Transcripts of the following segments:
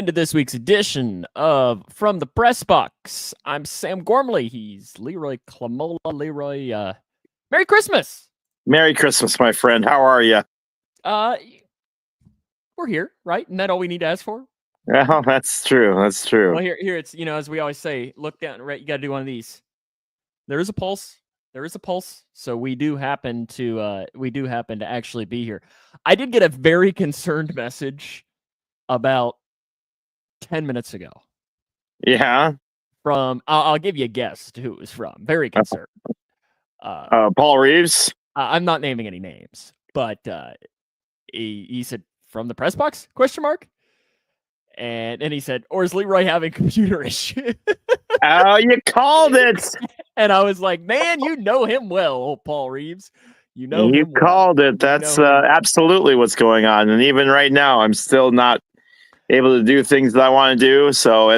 into this week's edition of From the Pressbox. I'm Sam Gormley. He's Leroy Clamola. Leroy, Merry Christmas. Merry Christmas, my friend. How are you? We're here, right? Isn't that all we need to ask for? Well, that's true. That's true. Well, here it's, as we always say, look down, right? You got to do one of these. There is a pulse. There is a pulse. So we do happen to actually be here. I did get a very concerned message about 10 minutes ago. Yeah. From, I'll give you a guess to who it was from. Very concerned. Paul Reeves. I'm not naming any names, but he said, "From the Pressbox?" ? And he said, "Or is Leroy having computer issues?" Oh, you called it. And I was like, "Man, you know him well, old Paul Reeves. You know You him well. called it. That's absolutely what's going on. And even right now, I'm still not able to do things that I want to do. So,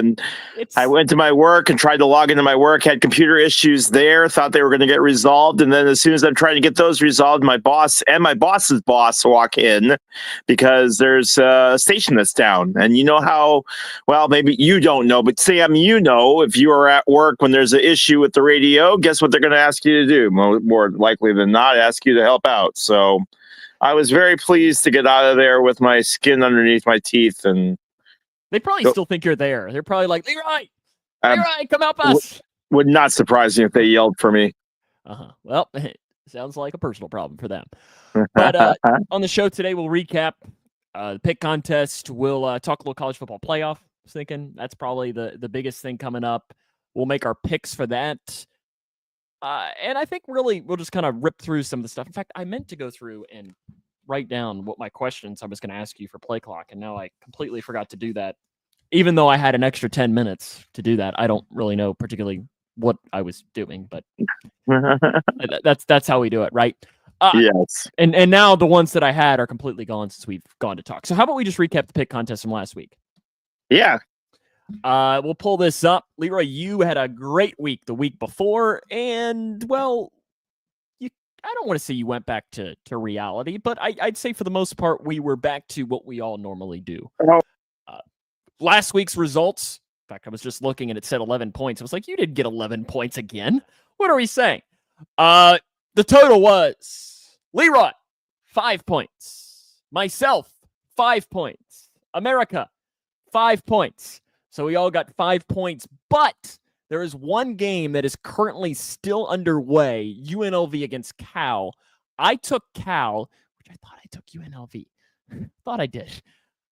I went to my work and tried to log into my work, had computer issues there, thought they were going to get resolved. And then as soon as I'm trying to get those resolved, my boss and my boss's boss walk in because there's a station that's down. And you know how, well, maybe you don't know, but Sam, if you are at work when there's an issue with the radio, guess what they're going to ask you to do? More likely than not, ask you to help out. So I was very pleased to get out of there with my skin underneath my teeth. And they probably still think you're there. They're probably like, Leroy, come help us. Would not surprise me if they yelled for me. Well, it sounds like a personal problem for them. But on the show today, we'll recap the pick contest. We'll talk a little college football playoff. I was thinking that's probably the biggest thing coming up. We'll make our picks for that. And I think really we'll just kind of rip through some of the stuff. In fact, I meant to go through and write down what my questions I was going to ask you for Play Clock, and now I completely forgot to do that. Even though I had an extra 10 minutes to do that, I don't really know particularly what I was doing, but that's how we do it, right? Yes. And now the ones that I had are completely gone since we've gone to talk. So how about we just recap the pick contest from last week? Yeah. We'll pull this up. Leroy, you had a great week the week before, and well, I don't want to say you went back to reality, but I'd say for the most part, we were back to what we all normally do. Last week's results, in fact, I was just looking and it said 11 points. I was like, you didn't get 11 points again. What are we saying? The total was Leroy, 5 points. Myself, 5 points. America, 5 points. So we all got 5 points, but there is one game that is currently still underway, UNLV against Cal. I took Cal, which I thought I took UNLV. Thought I did.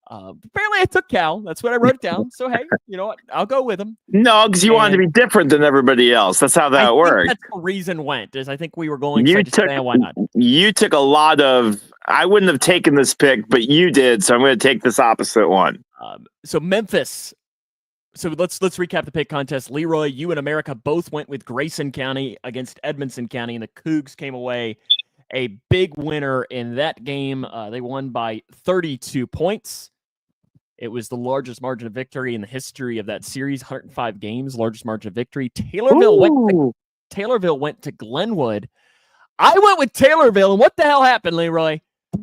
Apparently I took Cal. That's what I wrote down. So, hey, you know what? I'll go with them. No, because you wanted to be different than everybody else. That's how that works. That's the reason went, is I think we were going to why not? You took a lot of, I wouldn't have taken this pick, but you did. So I'm going to take this opposite one. So Memphis. So let's recap the pick contest. Leroy, you and America both went with Grayson County against Edmonson County, and the Cougs came away a big winner in that game. They won by 32 points. It was the largest margin of victory in the history of that series, 105 games, largest margin of victory. Taylorville went to Glenwood. I went with Taylorville, and what the hell happened, Leroy?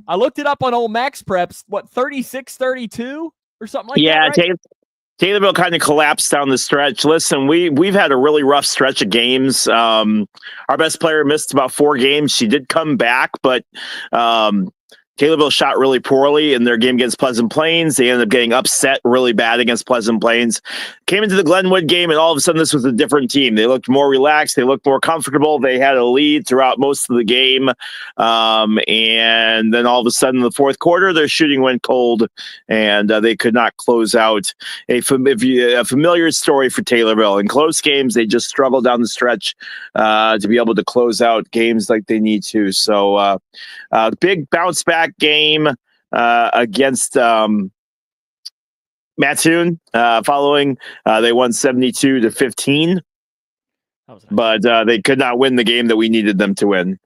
I looked it up on old Max Preps, 36-32 or something like that? Yeah, right? Taylorville kind of collapsed down the stretch. Listen, we've had a really rough stretch of games. Our best player missed about 4 games. She did come back, but Taylorville shot really poorly in their game against Pleasant Plains. They ended up getting upset really bad against Pleasant Plains. Came into the Glenwood game, and all of a sudden this was a different team. They looked more relaxed. They looked more comfortable. They had a lead throughout most of the game. And then all of a sudden in the fourth quarter, their shooting went cold, and they could not close out. A familiar story for Taylorville. In close games, they just struggle down the stretch to be able to close out games like they need to. So big bounce back game against Mattoon following. They won 72-15, but they could not win the game that we needed them to win.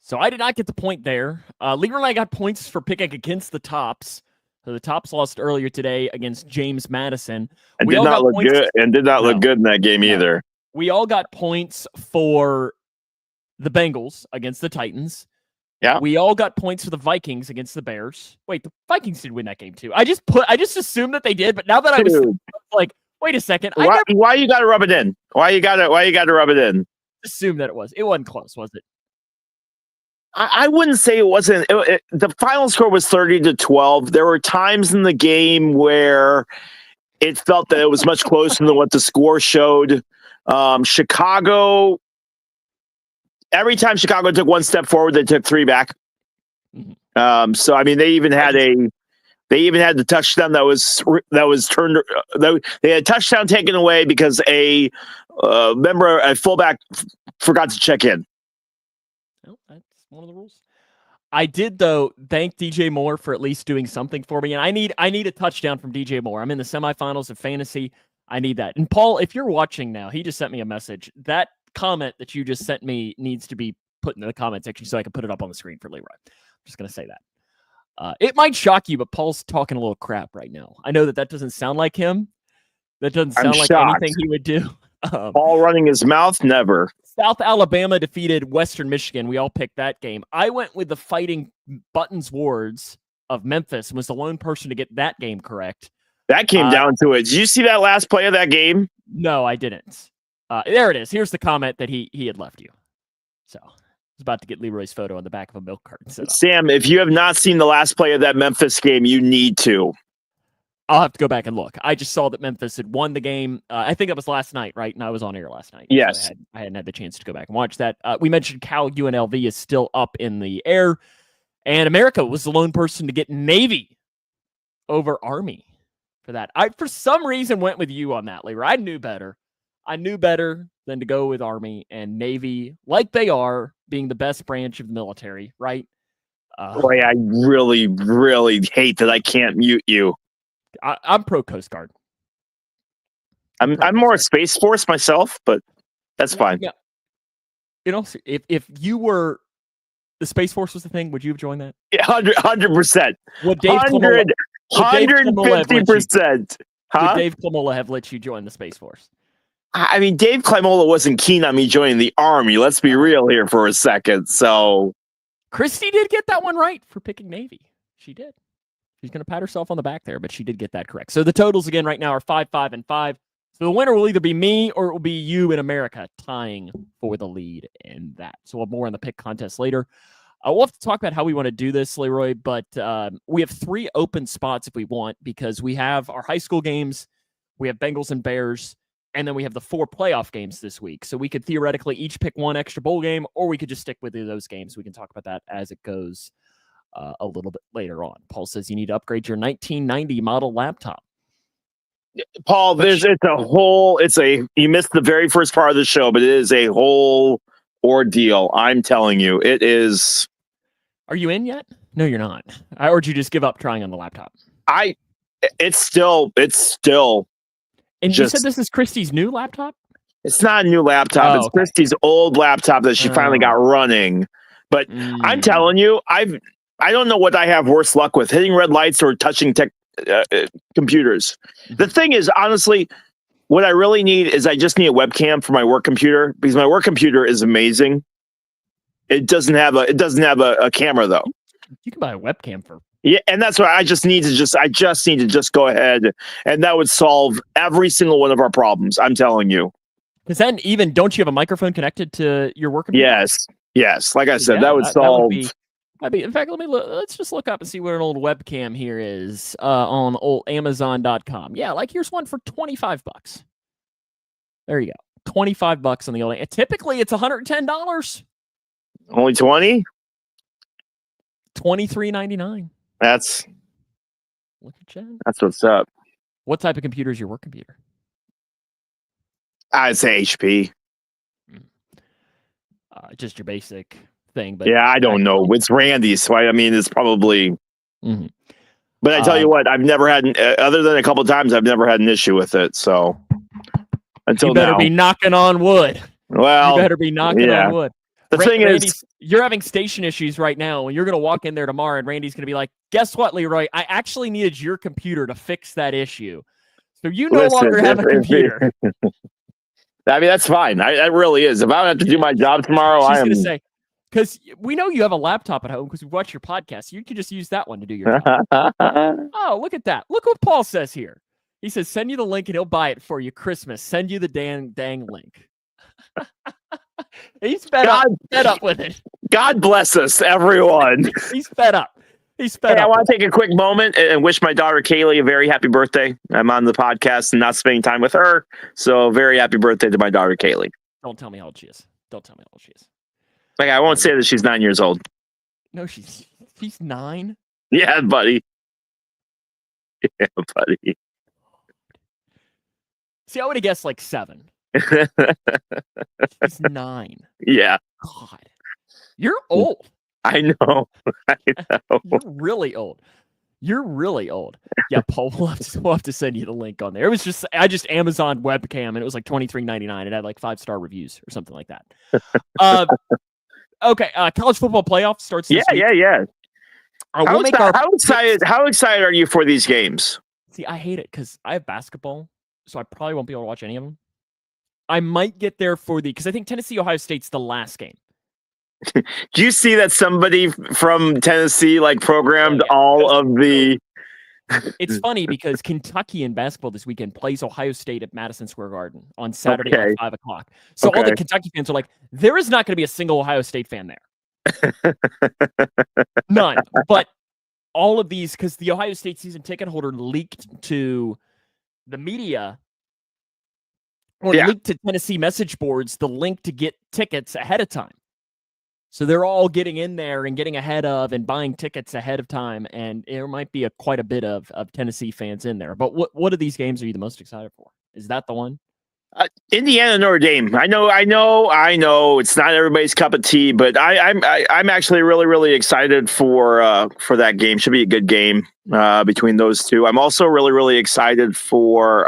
So I did not get the point there. Leroy and I got points for picking against the Tops. So the Tops lost earlier today against James Madison. And did not look good in that game either. We all got points for the Bengals against the Titans. Yeah. We all got points for the Vikings against the Bears. Wait, the Vikings did win that game too. I just assumed that they did, but now that I was like, wait a second. Why you got to rub it in? Why you got to rub it in? Assume that it was. It wasn't close, was it? I wouldn't say it wasn't. The final score was 30-12. There were times in the game where it felt that it was much closer than what the score showed. Chicago, every time Chicago took one step forward, they took three back. Mm-hmm. So I mean, they even had the touchdown that was turned. They had a touchdown taken away because a fullback forgot to check in. Well, that's one of the rules. I did, though, thank DJ Moore for at least doing something for me, and I need a touchdown from DJ Moore. I'm in the semifinals of fantasy. I need that. And Paul, if you're watching now, he just sent me a message. That comment that you just sent me needs to be put in the comment section so I can put it up on the screen for Leroy. I'm just going to say that. It might shock you, but Paul's talking a little crap right now. I know that doesn't sound like him. That doesn't sound like anything he would do. Paul running his mouth, never. South Alabama defeated Western Michigan. We all picked that game. I went with the Fighting Buttons Wards of Memphis and was the lone person to get that game correct. That came down to it. Did you see that last play of that game? No, I didn't. There it is. Here's the comment that he had left you. So I was about to get Leroy's photo on the back of a milk carton. Sam, if you have not seen the last play of that Memphis game, you need to. I'll have to go back and look. I just saw that Memphis had won the game. I think it was last night, right? And I was on air last night. Yes. So I hadn't had the chance to go back and watch that. We mentioned Cal UNLV is still up in the air. And America was the lone person to get Navy over Army for that. I, for some reason, went with you on that, Leroy. I knew better. I knew better than to go with Army and Navy, like they are, being the best branch of the military, right? Boy, I really, really hate that I can't mute you. I'm pro Coast Guard. I'm more a Space Force myself, but that's fine. Yeah. You know, if you were the Space Force was the thing, would you have joined that? Yeah, 100%. Would Dave 150%. Would Dave Klemola have let you join the Space Force? I mean, Dave Klemola wasn't keen on me joining the Army. Let's be real here for a second. So Christy did get that one right for picking Navy. She did. She's going to pat herself on the back there, but she did get that correct. So the totals again right now are 5, 5, and 5. So the winner will either be me or it will be you in America tying for the lead in that. So we'll have more on the pick contest later. We'll have to talk about how we want to do this, Leroy, but we have 3 open spots if we want, because we have our high school games, we have Bengals and Bears, and then we have the 4 playoff games this week. So we could theoretically each pick one extra bowl game, or we could just stick with those games. We can talk about that as it goes a little bit later on. Paul says you need to upgrade your 1990 model laptop. Paul, you missed the very first part of the show, but it is a whole ordeal. I'm telling you, it is. Are you in yet? No, you're not. Or did you just give up trying on the laptop? It's still. And you said this is Christy's new laptop? It's not a new laptop. It's Christy's old laptop that she finally got running. But I'm telling you, I don't know what I have worse luck with, hitting red lights or touching computers. The thing is, honestly, what I really need is I just need a webcam for my work computer, because my work computer is amazing. It doesn't have a camera though. You can buy a webcam for. Yeah, and that's why I just need to go ahead, and that would solve every single one of our problems. I'm telling you. Because then, even don't you have a microphone connected to your work computer? Yes. Like I said, that would solve. In fact, let's just look up and see what an old webcam here is on old Amazon.com. Yeah, like here's one for $25. There you go, $25 on the old. Typically, it's $110. Only 20. $23.99. That's what's up. What type of computer is your work computer? I'd say HP. Just your basic thing, but yeah, I don't know. It's Randy's, so I mean, it's probably. Mm-hmm. But I tell you what, I've never had, other than a couple of times, I've never had an issue with it. So until you better be knocking on wood. Well, you better be knocking on wood. The thing is, you're having station issues right now, and you're going to walk in there tomorrow, and Randy's going to be like, "Guess what, Leroy? I actually needed your computer to fix that issue, so you no longer have a computer." I mean, that's fine. That really is. If I don't have to do my job tomorrow, I am. Going to say, Because we know you have a laptop at home because we watch your podcast. You can just use that one to do your job. Oh, look at that. Look what Paul says here. He says, send you the link and he'll buy it for you. Christmas. Send you the dang link. He's fed up with it. God bless us, everyone. He's fed up. I want to take a quick moment and wish my daughter Kaylee a very happy birthday. I'm on the podcast and not spending time with her. So very happy birthday to my daughter Kaylee. Don't tell me how old she is. Like, I won't say that she's 9 years old. No, she's 9. Yeah, buddy. Yeah, buddy. See, I would have guessed like 7. She's 9. Yeah. God. You're old. I know. You're really old. Yeah, Paul, we'll have to send you the link on there. It was I just Amazon webcam and it was like $23.99. It had like 5-star reviews or something like that. Okay, college football playoff starts this week. Yeah. How excited are you for these games? See, I hate it because I have basketball, so I probably won't be able to watch any of them. I might get there because I think Tennessee, Ohio State's the last game. Do you see that somebody from Tennessee programmed all of the... It's funny because Kentucky in basketball this weekend plays Ohio State at Madison Square Garden on Saturday at 5 o'clock. So all the Kentucky fans are like, there is not going to be a single Ohio State fan there. None. But all of these, because the Ohio State season ticket holder leaked to the media leaked to Tennessee message boards the link to get tickets ahead of time. So they're all getting in there and getting ahead of and buying tickets ahead of time, and there might be quite a bit of Tennessee fans in there. But what of these games are you the most excited for? Is that the one? Indiana Notre Dame. I know. It's not everybody's cup of tea, but I'm actually really, really excited for that game. Should be a good game between those two. I'm also really, really excited for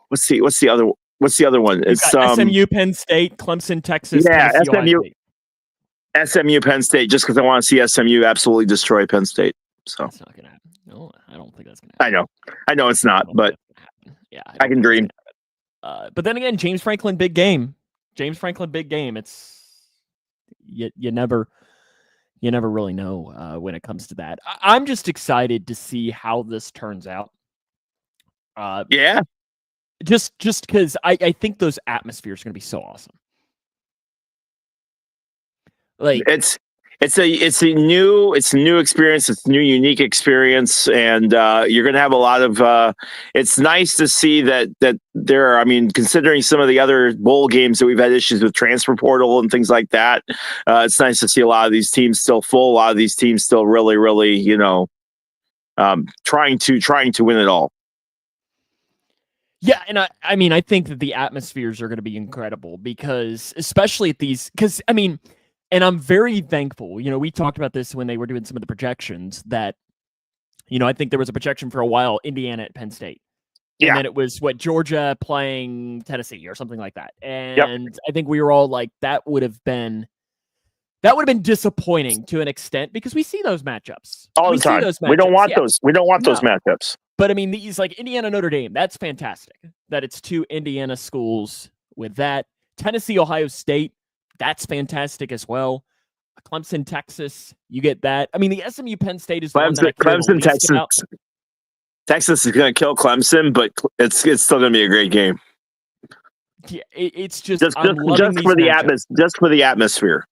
what's the other? What's the other one? It's SMU, Penn State, Clemson, Texas. Yeah, SMU, Penn State. Just because I want to see SMU absolutely destroy Penn State. So that's not gonna happen. No, I don't think that's gonna happen. I know it's not, but yeah, I can dream. But then again, James Franklin, big game. It's you never really know when it comes to that. I'm just excited to see how this turns out. Yeah. Just because I think those atmospheres are going to be so awesome. Like it's a new experience. It's a new unique experience, and you're going to have a lot of. It's nice to see that there are. I mean, considering some of the other bowl games that we've had issues with transfer portal and things like that, it's nice to see a lot of these teams still full. A lot of these teams still really, really, trying to win it all. Yeah, and I think that the atmospheres are going to be incredible because, especially at these, and I'm very thankful. We talked about this when they were doing some of the projections that, I think there was a projection for a while, Indiana at Penn State. Yeah. And then it was Georgia playing Tennessee or something like that. And I think we were all like, that would have been disappointing to an extent because we see those matchups all the time. We don't want those. We don't want those matchups. But these Indiana Notre Dame, that's fantastic. That it's two Indiana schools with that. Tennessee, Ohio State, that's fantastic as well. Clemson, Texas, you get that. The SMU Penn State is Clemson, Texas. Texas is going to kill Clemson, but it's still going to be a great game. Yeah, it's just for the atmosphere.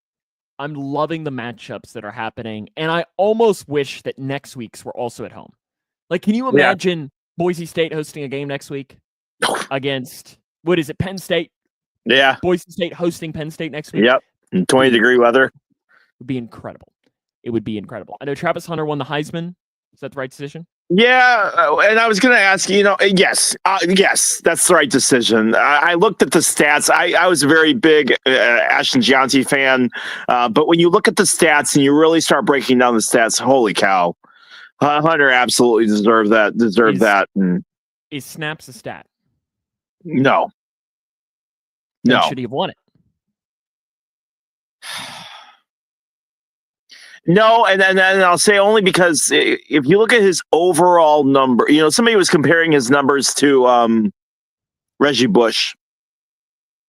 I'm loving the matchups that are happening, and I almost wish that next week's were also at home. Can you imagine Boise State hosting a game next week against, Penn State? Yeah. Boise State hosting Penn State next week? Yep. 20-degree weather. It would be incredible. I know Travis Hunter won the Heisman. Is that the right decision? Yeah, and I was going to ask you, yes, that's the right decision. I looked at the stats. I was a very big Ashton Gianti fan, but when you look at the stats and you really start breaking down the stats, holy cow. Hunter absolutely deserved that. Is snaps a stat? No. Should he have won it? No, and I'll say only because if you look at his overall number, somebody was comparing his numbers to Reggie Bush.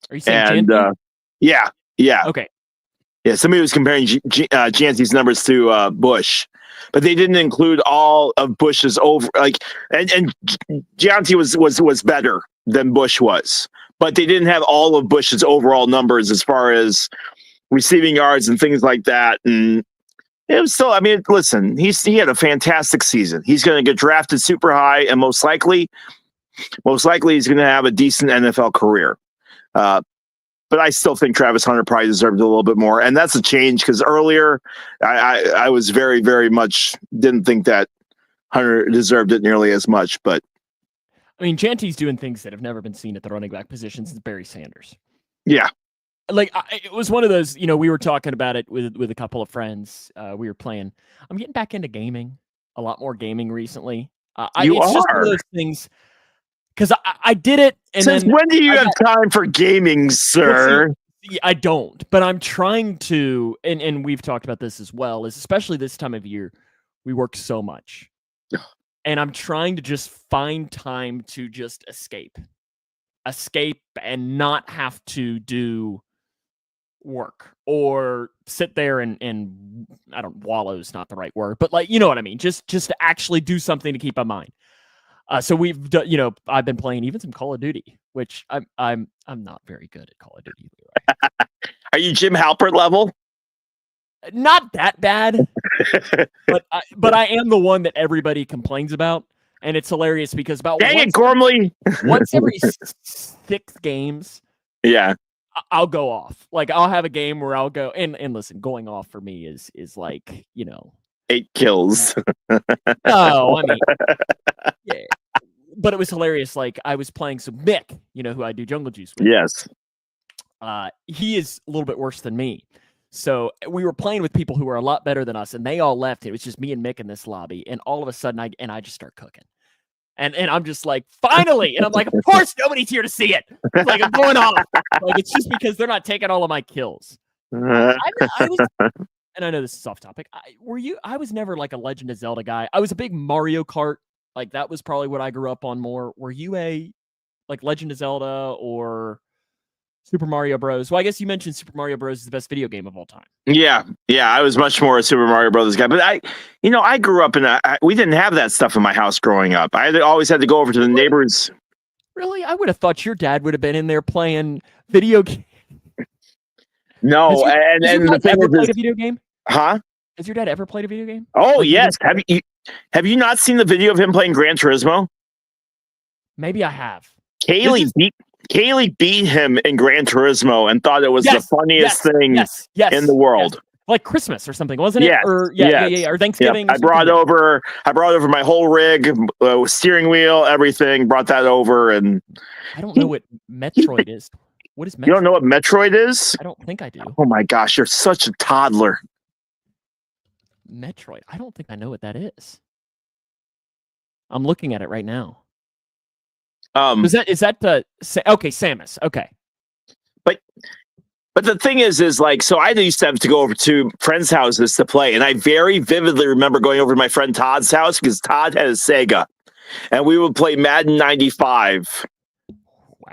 Are you saying Yeah. Okay. Yeah, somebody was comparing Jancy's numbers to Bush, but they didn't include all of Bush's over and Jancy was better than Bush was, but they didn't have all of Bush's overall numbers as far as receiving yards and things like that. And it was still, I mean, listen, he had a fantastic season. He's going to get drafted super high, and most likely he's going to have a decent NFL career. But I still think Travis Hunter probably deserved a little bit more. And that's a change because earlier I was very, very much didn't think that Hunter deserved it nearly as much. But I mean, Janty's doing things that have never been seen at the running back position since Barry Sanders. Yeah. Like, it was one of those, we were talking about it with a couple of friends. We were playing. I'm getting back into gaming, a lot more gaming recently. It's just one of those things. Because I did it, and since when do you have time for gaming, sir? I don't, but I'm trying to, and we've talked about this as well, is especially this time of year, we work so much. And I'm trying to just find time to just escape and not have to do work or sit there and I don't, wallow is not the right word, but like, you know what I mean? Just to actually do something to keep my mind. So we've done, I've been playing even some Call of Duty, which I'm not very good at Call of Duty. Are you Jim Halpert level? Not that bad, but I am the one that everybody complains about, and it's hilarious because dang it, Gormley, once every 6 games, yeah, I'll go off. Like I'll have a game where I'll go and listen. Going off for me is like 8 kills. No, I mean, yeah. But it was hilarious. Like I was playing some Mick, who I do Jungle Juice with. Yes. He is a little bit worse than me. So we were playing with people who were a lot better than us, and they all left. It was just me and Mick in this lobby, and all of a sudden, I just start cooking, and I'm just like, finally, and I'm like, of course, nobody's here to see it. Like I'm going off. Like it's just because they're not taking all of my kills. I was, and I know this is off topic. I was never like a Legend of Zelda guy. I was a big Mario Kart. Like that was probably what I grew up on more. Were you a like Legend of Zelda or Super Mario Bros? Well, I guess you mentioned Super Mario Bros is the best video game of all time. Yeah, I was much more a Super Mario Brothers guy. But I grew up we didn't have that stuff in my house growing up. I always had to go over to the neighbors. Really? I would have thought your dad would have been in there playing video games. No, and the thing ever played a video game? Huh? Has your dad ever played a video game? Oh, like, yes. Have you not seen the video of him playing Gran Turismo? Maybe I have. Kaylee beat him in Gran Turismo and thought it was the funniest thing in the world. Yes. Like Christmas or something, wasn't it? Yes. Or Thanksgiving. Yep. I brought over my whole rig, steering wheel, everything. Brought that over, and I don't know what Metroid is. What is Metroid? You don't know what Metroid is? I don't think I do. Oh my gosh, you're such a toddler. Metroid. I don't think I know what that is. I'm looking at it right now. Is that the okay, Samus? Okay, but the thing is like, so I used to have to go over to friends' houses to play, and I very vividly remember going over to my friend Todd's house because Todd had a Sega, and we would play Madden 95. Wow.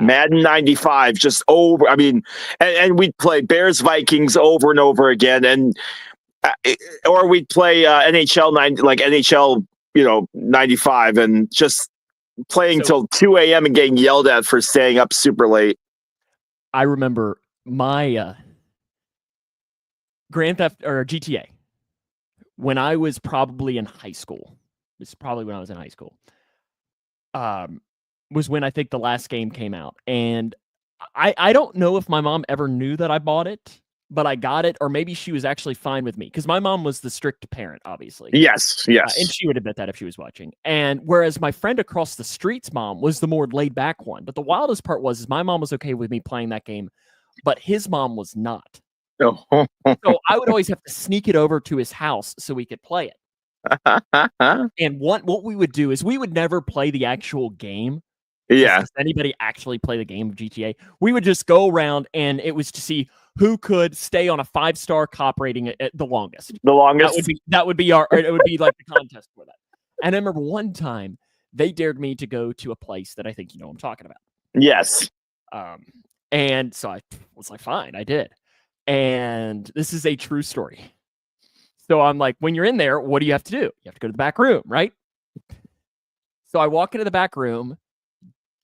Madden 95 just over. I mean, and we'd play Bears Vikings over and over again, and or we'd play NHL 95, and just playing till 2 a.m. and getting yelled at for staying up super late. I remember my Grand Theft or GTA when I was probably in high school. This is probably when I was in high school. Was when I think the last game came out, and I don't know if my mom ever knew that I bought it, but I got it, or maybe she was actually fine with me because my mom was the strict parent, obviously. Yes. And she would admit that if she was watching. And whereas my friend across the street's mom was the more laid back one. But the wildest part is my mom was okay with me playing that game, but his mom was not. Oh. So I would always have to sneak it over to his house so we could play it. And what we would do is we would never play the actual game. Yeah. Does anybody actually play the game of GTA? We would just go around, and it was to see who could stay on a 5-star cop rating at the longest. The longest. That would be it would be like the contest for that. And I remember one time they dared me to go to a place that I think I'm talking about. Yes. And so I was like, fine, I did. And this is a true story. So I'm like, when you're in there, what do you have to do? You have to go to the back room, right? So I walk into the back room,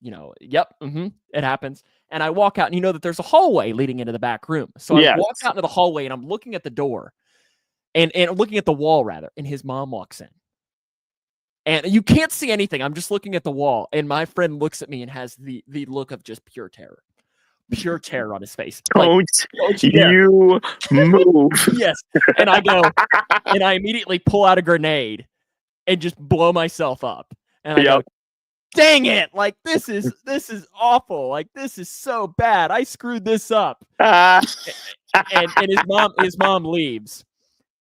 it happens. And I walk out, and you know that there's a hallway leading into the back room. So I walk out into the hallway, and I'm looking at the door, and looking at the wall, rather, and his mom walks in. And you can't see anything. I'm just looking at the wall, and my friend looks at me and has the look of just pure terror on his face. Don't you move. Yes. And I go, and I immediately pull out a grenade and just blow myself up. And I go, dang it. Like, this is awful. Like, this is so bad. I screwed this up. And his mom leaves.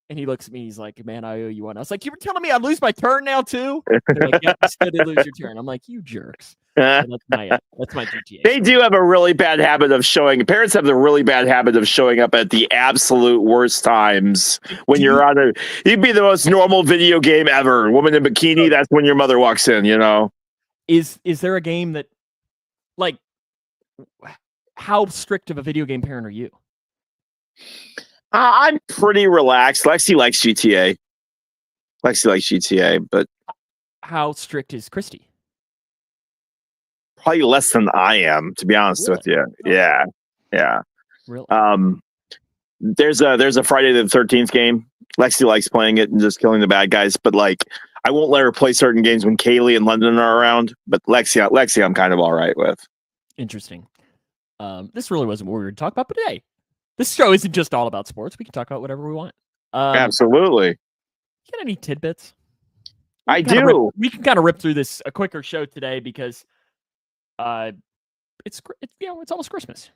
And he looks at me. He's like, man, I owe you one. I was like, you were telling me I'd lose my turn now, too? They're like, yep, you still did lose your turn. I'm like, you jerks. That's my GTA. They do have a really bad habit of parents have the really bad habit of showing up at the absolute worst times when you'd be the most normal video game ever. Woman in bikini, that's when your mother walks in, Is there a game that, like, how strict of a video game parent are you? I'm pretty relaxed. Lexi likes GTA. But how strict is Christy? Probably less than I am, to be honest with you. Yeah. Really? There's a Friday the 13th game. Lexi likes playing it and just killing the bad guys, but like I won't let her play certain games when Kaylee and London are around. But Lexi, I'm kind of all right with. Interesting. This really wasn't what we were talking about, but hey, this show isn't just all about sports. We can talk about whatever we want. Absolutely. You got any tidbits? I do. We can kind of rip through this a quicker show today because it's almost Christmas.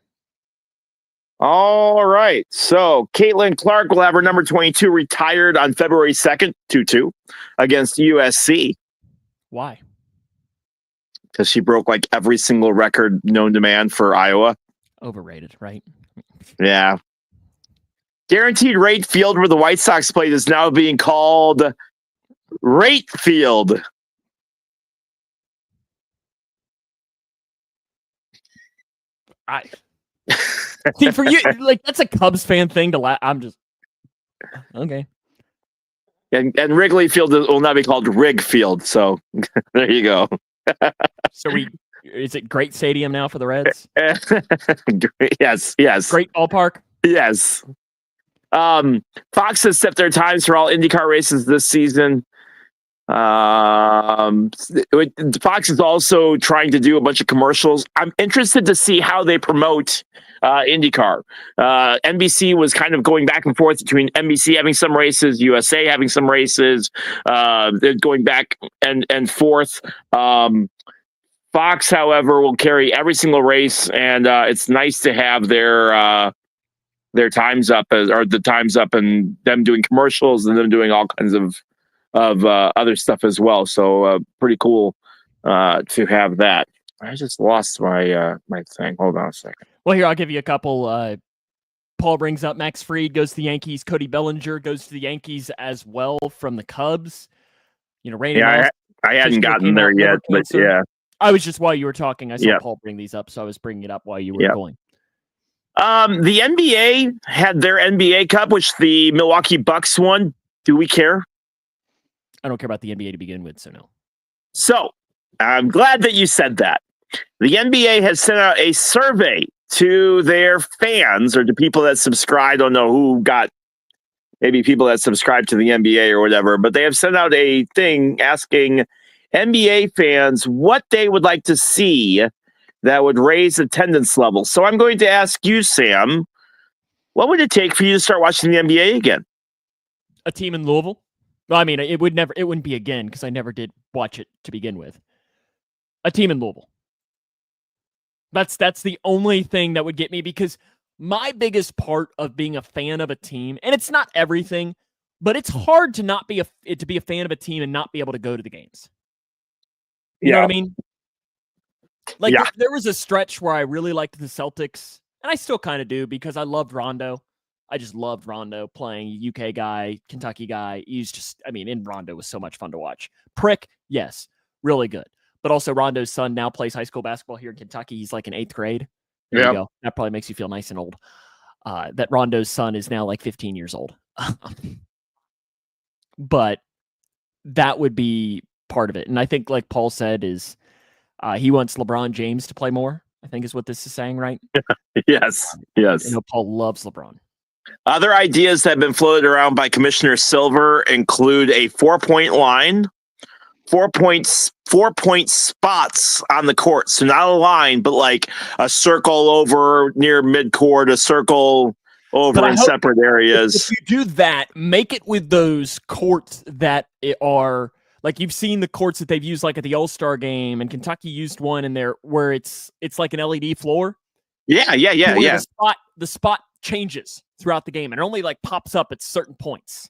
All right. So Caitlin Clark will have her number 22 retired on February 2nd, 2-2 against USC. Why? Because she broke like every single record known to man for Iowa. Overrated, right? Yeah. Guaranteed rate field where the White Sox played is now being called Rate Field. See, for you, like, that's a Cubs fan thing to I'm just okay. And Wrigley Field will now be called Rig Field. So there you go. So is it Great Stadium now for the Reds? Yes. Great ballpark. Yes. Fox has set their times for all IndyCar races this season. Fox is also trying to do a bunch of commercials. I'm interested to see how they promote IndyCar. NBC was kind of going back and forth between NBC having some races, USA having some races. They're going back and forth. Fox, however, will carry every single race, and it's nice to have their times up, or the times up, and them doing commercials and them doing all kinds of other stuff as well. So pretty cool to have that. I just lost my thing. Hold on a second. Well, here, I'll give you a couple. Paul brings up Max Fried goes to the Yankees. Cody Bellinger goes to the Yankees as well from the Cubs. Randy. Yeah, I hadn't gotten there yet, but yeah. I was just, while you were talking, I saw Paul bring these up, so I was bringing it up while you were going. The NBA had their NBA Cup, which the Milwaukee Bucks won. Do we care? I don't care about the NBA to begin with, so no. So I'm glad that you said that. The NBA has sent out a survey to their fans, or to people that subscribe. I don't know who got, maybe people that subscribe to the NBA or whatever, but they have sent out a thing asking NBA fans what they would like to see that would raise attendance levels. So I'm going to ask you, Sam, what would it take for you to start watching the NBA again? A team in Louisville? Well, I mean, it wouldn't be again, because I never did watch it to begin with. A team in Louisville. That's the only thing that would get me, because my biggest part of being a fan of a team, and it's not everything, but it's hard to not be to be a fan of a team and not be able to go to the games. You know what I mean? Like, there was a stretch where I really liked the Celtics, and I still kind of do, because I loved Rondo. I just loved Rondo playing, UK guy, Kentucky guy. He's just, and Rondo was so much fun to watch. Prick, yes, really good. But also Rondo's son now plays high school basketball here in Kentucky. He's like in 8th grade. There you go. That probably makes you feel nice and old. That Rondo's son is now like 15 years old. But that would be part of it. And I think, like Paul said, is he wants LeBron James to play more, I think is what this is saying, right? Yes. Paul loves LeBron. Other ideas that have been floated around by Commissioner Silver include a 4-point line, 4-point spots on the court. So not a line, but like a circle over near midcourt, a circle over in separate areas. If you do that, make it with those courts that are like you've seen the courts that they've used like at the All-Star game, and Kentucky used one in there where it's like an LED floor. Yeah. The spot changes throughout the game and it only like pops up at certain points.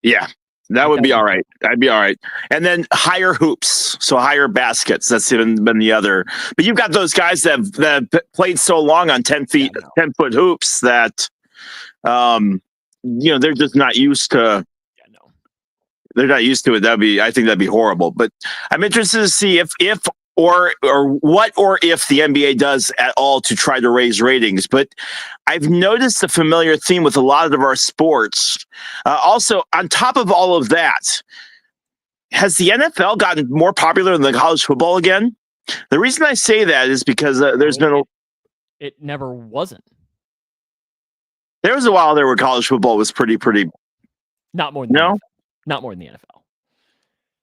Yeah. That would be all right. I'd be all right. And then higher hoops, so higher baskets. That's even been the other. But you've got those guys that have played so long on 10-foot hoops that, they're just not used to. They're not used to it. I think that'd be horrible. But I'm interested to see if if the NBA does at all to try to raise ratings. But I've noticed a familiar theme with a lot of our sports. Also, on top of all of that, has the NFL gotten more popular than college football again? The reason I say that is because it never wasn't. There was a while there where college football was pretty. Not more than the NFL. Not more than the NFL.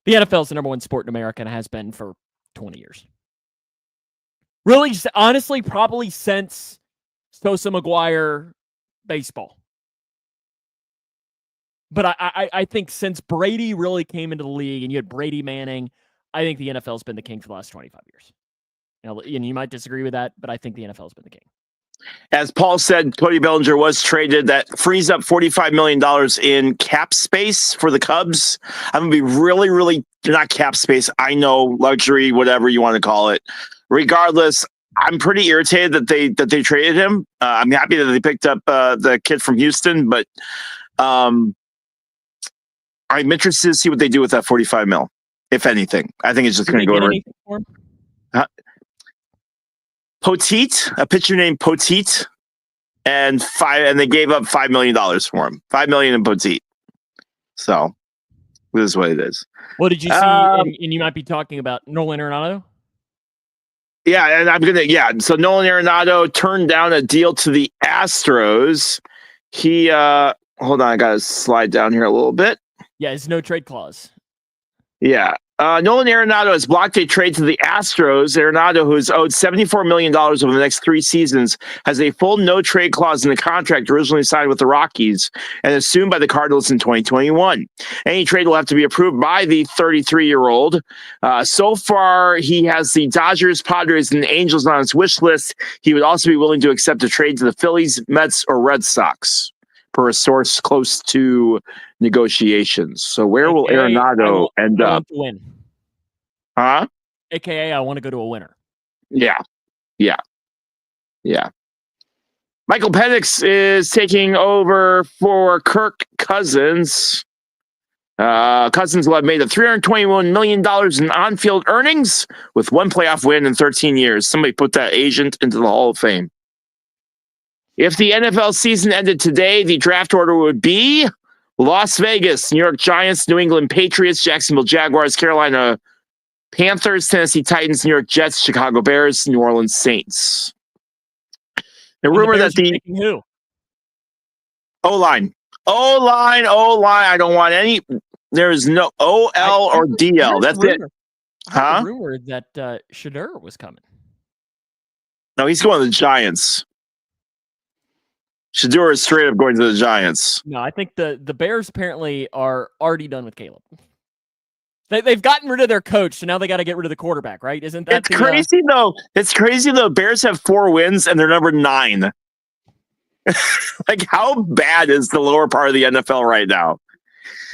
The NFL is the number one sport in America and has been for 20 years. Really, honestly, probably since Sosa McGuire baseball. But I think since Brady really came into the league and you had Brady Manning, I think the NFL's been the king for the last 25 years. And you might disagree with that, but I think the NFL's been the king. As Paul said, Cody Bellinger was traded. That frees up $45 million in cap space for the Cubs. I'm going to be really, really not cap space. I know, luxury, whatever you want to call it. Regardless, I'm pretty irritated that they traded him. I'm happy that they picked up the kid from Houston, but I'm interested to see what they do with that 45 mil, if anything. I think it's just going to go around. Poteet, a pitcher named Poteet, and they gave up $5 million for him. $5 million in Poteet. So this is what it is. What did you see? And you might be talking about Nolan Arenado. Yeah, and So Nolan Arenado turned down a deal to the Astros. He hold on, I gotta slide down here a little bit. Yeah, it's no trade clause. Yeah. Nolan Arenado has blocked a trade to the Astros. Arenado, who is owed $74 million over the next 3 seasons, has a full no-trade clause in the contract originally signed with the Rockies and assumed by the Cardinals in 2021. Any trade will have to be approved by the 33-year-old. So far, he has the Dodgers, Padres, and Angels on his wish list. He would also be willing to accept a trade to the Phillies, Mets, or Red Sox, per a source close to negotiations. So where will Arenado end up? Win. Huh? AKA, I want to go to a winner. Yeah. Michael Penix is taking over for Kirk Cousins. Cousins will have made $321 million in on-field earnings with 1 playoff win in 13 years. Somebody put that agent into the Hall of Fame. If the NFL season ended today, the draft order would be Las Vegas, New York Giants, New England Patriots, Jacksonville Jaguars, Carolina Panthers, Tennessee Titans, New York Jets, Chicago Bears, New Orleans Saints. The rumor that the who? O-line. I don't want any. There is no OL or DL. That's it. Huh? The rumor that Shedeur was coming. No, he's going to the Giants. Shedeur is straight up going to the Giants. No, I think the Bears apparently are already done with Caleb. They've gotten rid of their coach, so now they got to get rid of the quarterback, right? Isn't that crazy though? It's crazy though. Bears have 4 wins and they're number 9. Like, how bad is the lower part of the NFL right now?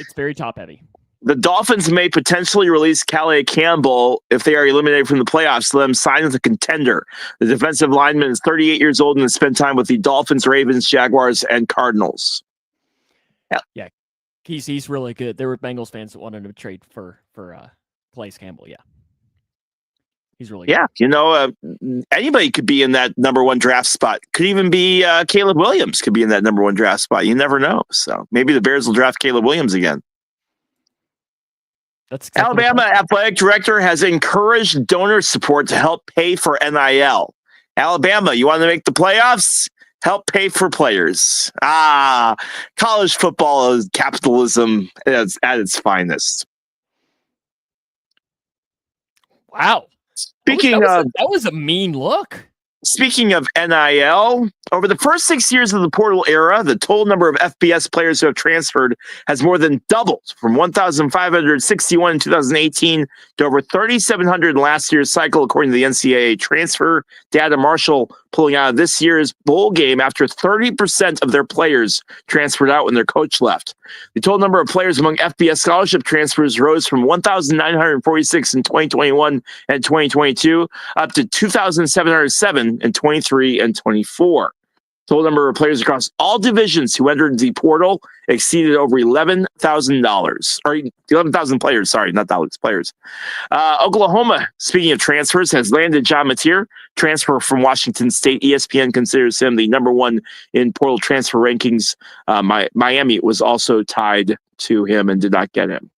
It's very top heavy. The Dolphins may potentially release Calais Campbell if they are eliminated from the playoffs. Let them sign as a contender. The defensive lineman is 38 years old and has spent time with the Dolphins, Ravens, Jaguars, and Cardinals. Yeah. He's really good. There were Bengals fans that wanted to trade for Calais Campbell. He's really good. Yeah, you know, anybody could be in that number one draft spot. Could even be Caleb Williams could be in that number one draft spot. You never know. So maybe the Bears will draft Caleb Williams again. That's exactly Alabama athletic director has encouraged donor support to help pay for NIL. Alabama, you want to make the playoffs? Help pay for players. College football is capitalism at its finest. Wow. That was a mean look. Speaking of NIL, over the first 6 years of the portal era, the total number of FBS players who have transferred has more than doubled from 1,561 in 2018 to over 3,700 in last year's cycle, according to the NCAA transfer data Marshall pulling out of this year's bowl game after 30% of their players transferred out when their coach left. The total number of players among FBS scholarship transfers rose from 1,946 in 2021 and 2022 up to 2,707 in 23 and 24. Total number of players across all divisions who entered the portal exceeded over $11,000. Or 11,000 players, sorry, not dollars, players. Oklahoma, speaking of transfers, has landed John Mateer, transfer from Washington State. ESPN considers him the number one in portal transfer rankings. Miami was also tied to him and did not get him.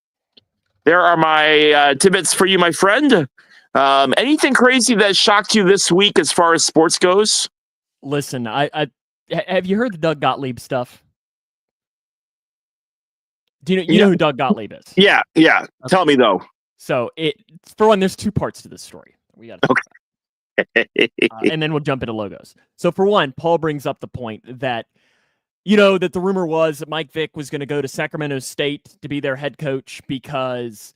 There are my tidbits for you, my friend. Anything crazy that shocked you this week as far as sports goes? Listen, I have you heard the Doug Gottlieb stuff? Do you know who Doug Gottlieb is? Yeah. Okay. Tell me though. So for one, there's two parts to this story. We got and then we'll jump into logos. So for one, Paul brings up the point that that the rumor was that Mike Vick was going to go to Sacramento State to be their head coach because.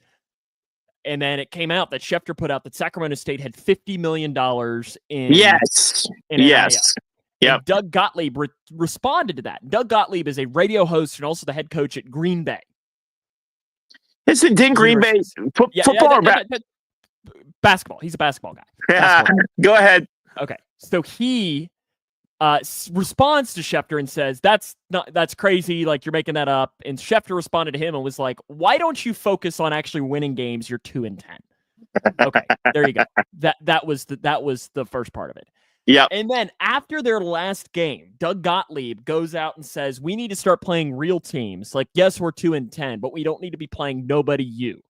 And then it came out that Schefter put out that Sacramento State had $50 million in Yes. Yep. Doug Gottlieb responded to that. Doug Gottlieb is a radio host and also the head coach at Green Bay. Didn't Green Bay football or basketball? He's a basketball guy. Go ahead. Okay. So he responds to Schefter and says, that's crazy. Like, you're making that up. And Schefter responded to him and was like, why don't you focus on actually winning games? You're 2-10. Okay, there you go. That was the first part of it. Yeah. And then after their last game, Doug Gottlieb goes out and says, we need to start playing real teams. Like, yes, we're 2-10, but we don't need to be playing Nobody U.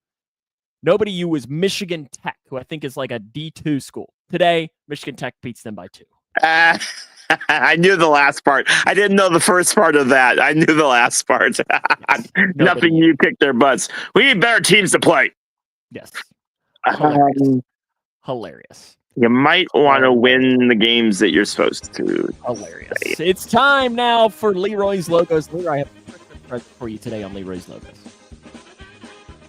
Nobody U was Michigan Tech, who I think is like a D2 school. Today, Michigan Tech beats them by 2. I knew the last part. I didn't know the first part of that. I knew the last part. Yes. Nothing you kicked their butts. We need better teams to play. Yes. Hilarious. You might want to win the games that you're supposed to. Hilarious. Play. It's time now for Leroy's Logos. Leroy, I have a Christmas present for you today on Leroy's Logos.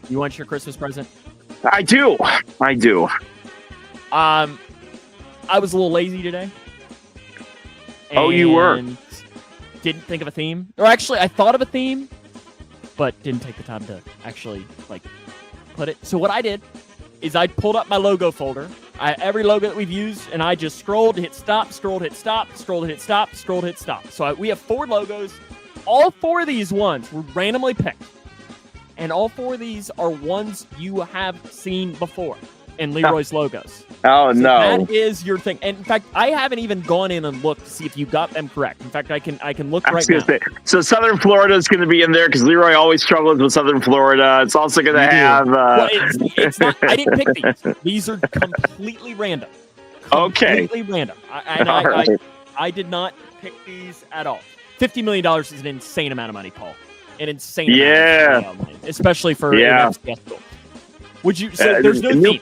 You want your Christmas present? I do. I was a little lazy today. Oh, you were? Didn't think of a theme. Or actually, I thought of a theme, but didn't take the time to actually, put it. So what I did is I pulled up my logo folder, every logo that we've used, and I just scrolled, hit stop, scrolled, hit stop, scrolled, hit stop, scrolled, hit stop. So we have 4 logos. All 4 of these ones were randomly picked. And all 4 of these are ones you have seen before in Leroy's Logos. Oh, so no. That is your thing. And in fact, I haven't even gone in and looked to see if you got them correct. In fact, I can look right now. So Southern Florida is going to be in there because Leroy always struggles with Southern Florida. It's also going to have... Well, it's not. I didn't pick these. These are completely random. Completely random. I did not pick these at all. $50 million is an insane amount of money, Paul. An insane amount of money. Especially for an FCS school. Would you say there's no new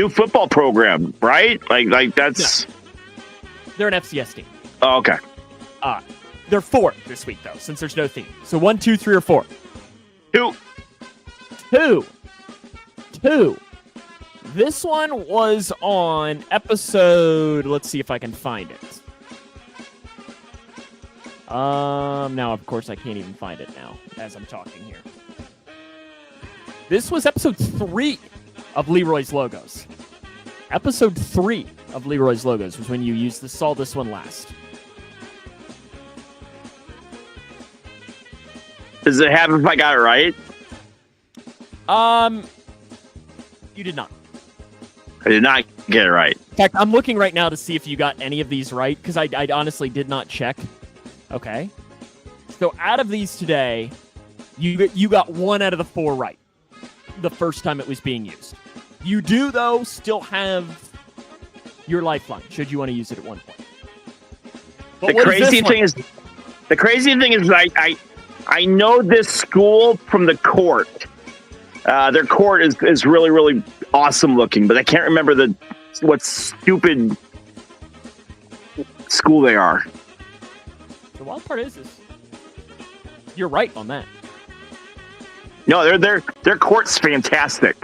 football program, right? Like that's they're an FCS team. Oh, okay. They're 4 this week though, since there's no theme. So 1, 2, 3, or 4. 2. This one was on episode. Let's see if I can find it. Now of course I can't even find it now as I'm talking here. This was episode 3 of Leroy's Logos. Episode 3 of Leroy's Logos was when you saw this one last. Does it happen if I got it right? You did not. I did not get it right. In fact, I'm looking right now to see if you got any of these right, because I honestly did not check. Okay. So out of these today, you got 1 out of the 4 right the first time it was being used. You do, though, still have your lifeline, should you want to use it at one point. But the crazy thing is I know this school from the court. Their court is really, really awesome looking, but I can't remember what stupid school they are. The wild part is you're right on that. No, their court's fantastic.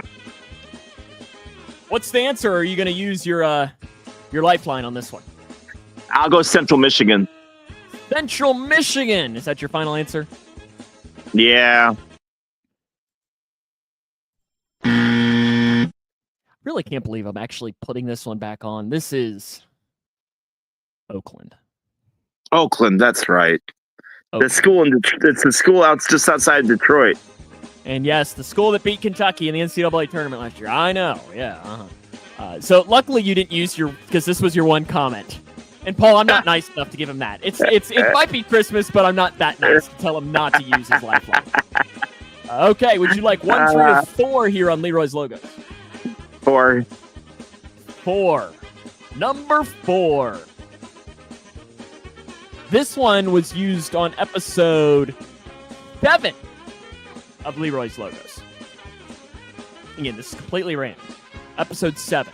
What's the answer? Or are you going to use your lifeline on this one? I'll go Central Michigan. Central Michigan. Is that your final answer? Yeah. Really can't believe I'm actually putting this one back on. This is Oakland. Oakland, that's right. Oakland. It's the school just outside Detroit. And yes, the school that beat Kentucky in the NCAA tournament last year. I know, yeah. So luckily you didn't use because this was your one comment. And Paul, I'm not nice enough to give him that. It might be Christmas, but I'm not that nice to tell him not to use his lifeline. Okay, would you like 1, 3, or 4 here on Leroy's Logos? 4. 4. Number 4. This one was used on episode 7 of Leroy's Logos. Again, this is completely random. Episode 7.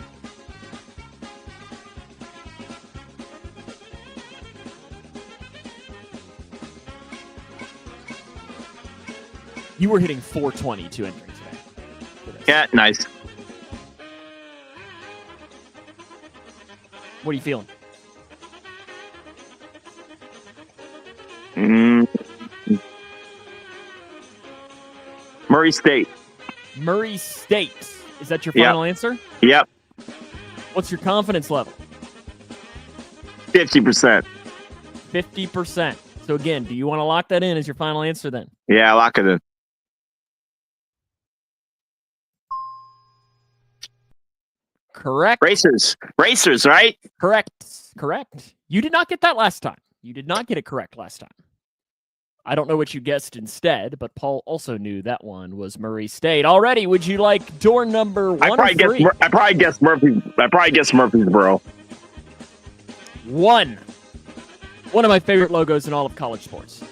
You were hitting 422 entries today. Yeah, nice. What are you feeling? Murray State. Murray State. Is that your final answer? Yep. What's your confidence level? 50%. 50%. So again, do you want to lock that in as your final answer then? Yeah, lock it in. Correct. Racers, right? Correct. You did not get that last time. You did not get it correct last time. I don't know what you guessed instead, but Paul also knew that one was Murray State. Already, would you like door number 1 or 3? I probably guessed Murfreesboro. 1. One of my favorite logos in all of college sports.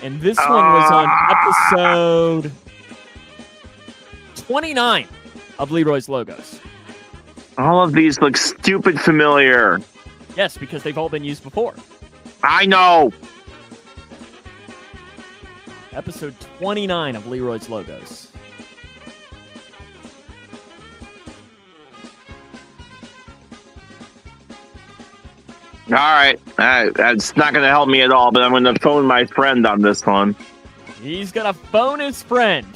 And this one was on episode 29 of Leroy's Logos. All of these look stupid familiar. Yes, because they've all been used before. I know. Episode 29 of Leroy's Logos. All right. That's not going to help me at all, but I'm going to phone my friend on this one. He's going to phone his friend.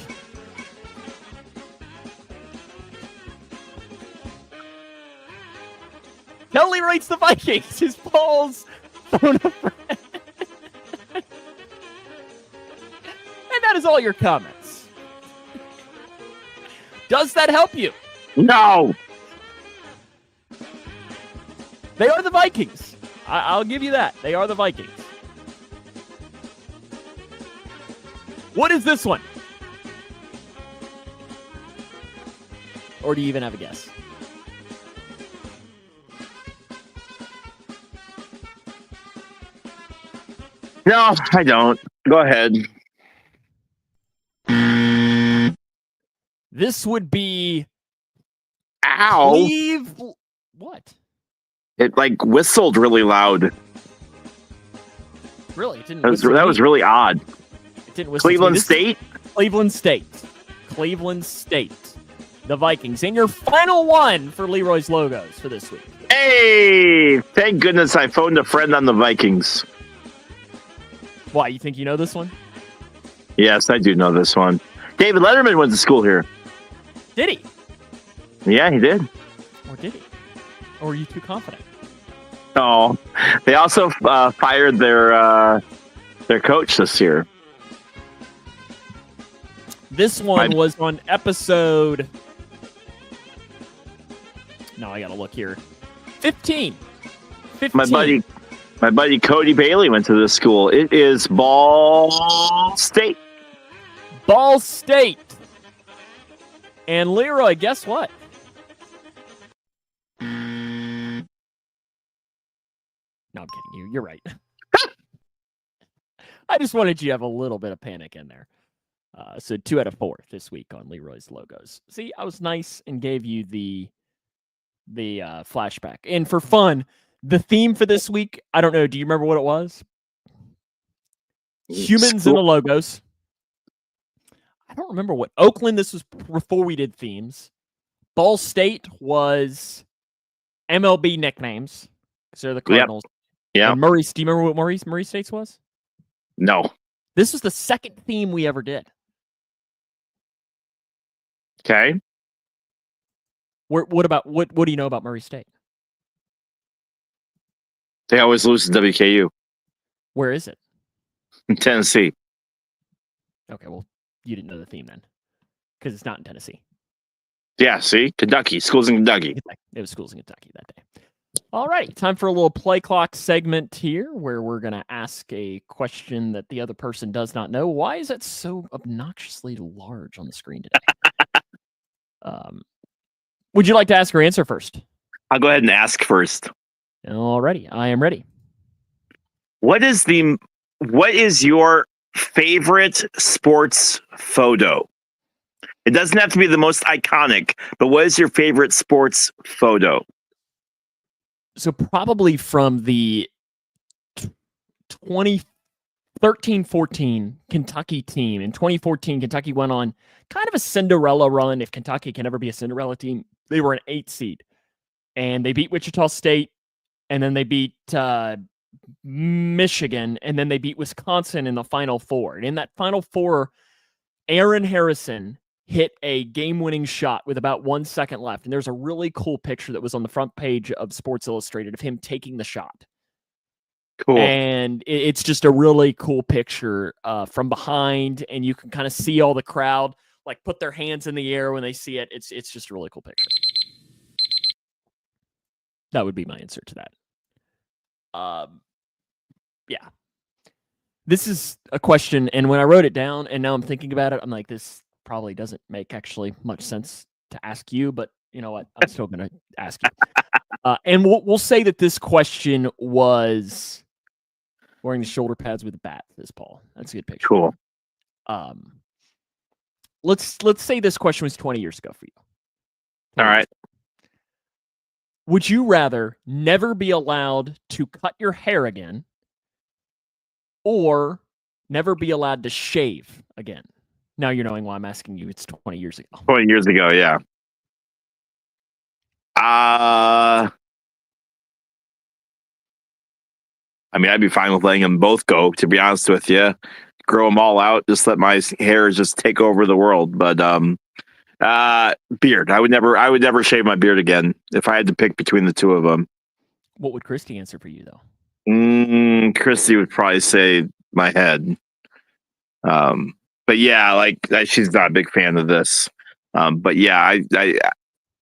Tell Leroy it's the Vikings. His Paul's phone a friend. And that is all your comments. Does that help you? No. They are the Vikings. I'll give you that. They are the Vikings. What is this one? Or do you even have a guess? No, I don't. Go ahead. This would be... Ow. What? It whistled really loud. Really? It didn't that was really odd. It didn't whistle. Cleveland State? Cleveland State. Cleveland State. The Vikings. And your final one for Leroy's Logos for this week. Hey! Thank goodness I phoned a friend on the Vikings. Why? You think you know this one? Yes, I do know this one. David Letterman went to school here. Did he? Yeah, he did. Or did he? Or were you too confident? Oh, they also fired their coach this year. This one was on episode No, I got to look here. 15. 15. My buddy Cody Bailey went to this school. It is Ball State. Ball State. And Leroy, guess what? No, I'm kidding you. You're right. I just wanted you to have a little bit of panic in there. So 2 out of 4 this week on Leroy's logos. See, I was nice and gave you the flashback. And for fun, the theme for this week, I don't know. Do you remember what it was? Humans in the logos. I don't remember what. Oakland, this was before we did themes. Ball State was MLB nicknames. Because they're the Cardinals. Yeah. And Murray, do you remember what Murray State's was? No. This was the second theme we ever did. Okay. What do you know about Murray State? They always lose to WKU. Where is it? In Tennessee. Okay, well, you didn't know the theme then. Because it's not in Tennessee. Yeah, see? Kentucky. Schools in Kentucky. It was schools in Kentucky that day. All right, time for a little play clock segment here where we're going to ask a question that the other person does not know. Why is it so obnoxiously large on the screen today? Would you like to ask or answer first? I'll go ahead and ask first. Alrighty, I am ready. What is your favorite sports photo? It doesn't have to be the most iconic, but what is your favorite sports photo? So probably from the 2013-14 Kentucky team. In 2014, Kentucky went on kind of a Cinderella run. If Kentucky can ever be a Cinderella team, they were an 8 seed. And they beat Wichita State, and then they beat Michigan, and then they beat Wisconsin in the Final Four. And in that Final Four, Aaron Harrison hit a game-winning shot with about 1 second left. And there's a really cool picture that was on the front page of Sports Illustrated of him taking the shot. Cool. And it's just a really cool picture from behind, and you can kind of see all the crowd like put their hands in the air when they see it. It's just a really cool picture. That would be my answer to that. Yeah. This is a question, and when I wrote it down, and now I'm thinking about it, I'm like, this probably doesn't make actually much sense to ask you, but you know what? I'm still going to ask you. And we'll say that this question was wearing the shoulder pads with a bat. This Paul. That's a good picture. Cool. Let's say this question was 20 years ago for you. All right. Would you rather never be allowed to cut your hair again or never be allowed to shave again? Now you're knowing why I'm asking you. It's 20 years ago. 20 years ago, yeah. I mean, I'd be fine with letting them both go, to be honest with you. Grow them all out. Just let my hair just take over the world. But beard. I would never shave my beard again if I had to pick between the two of them. What would Christy answer for you, though? Christy would probably say my head. But yeah, like she's not a big fan of this. But yeah,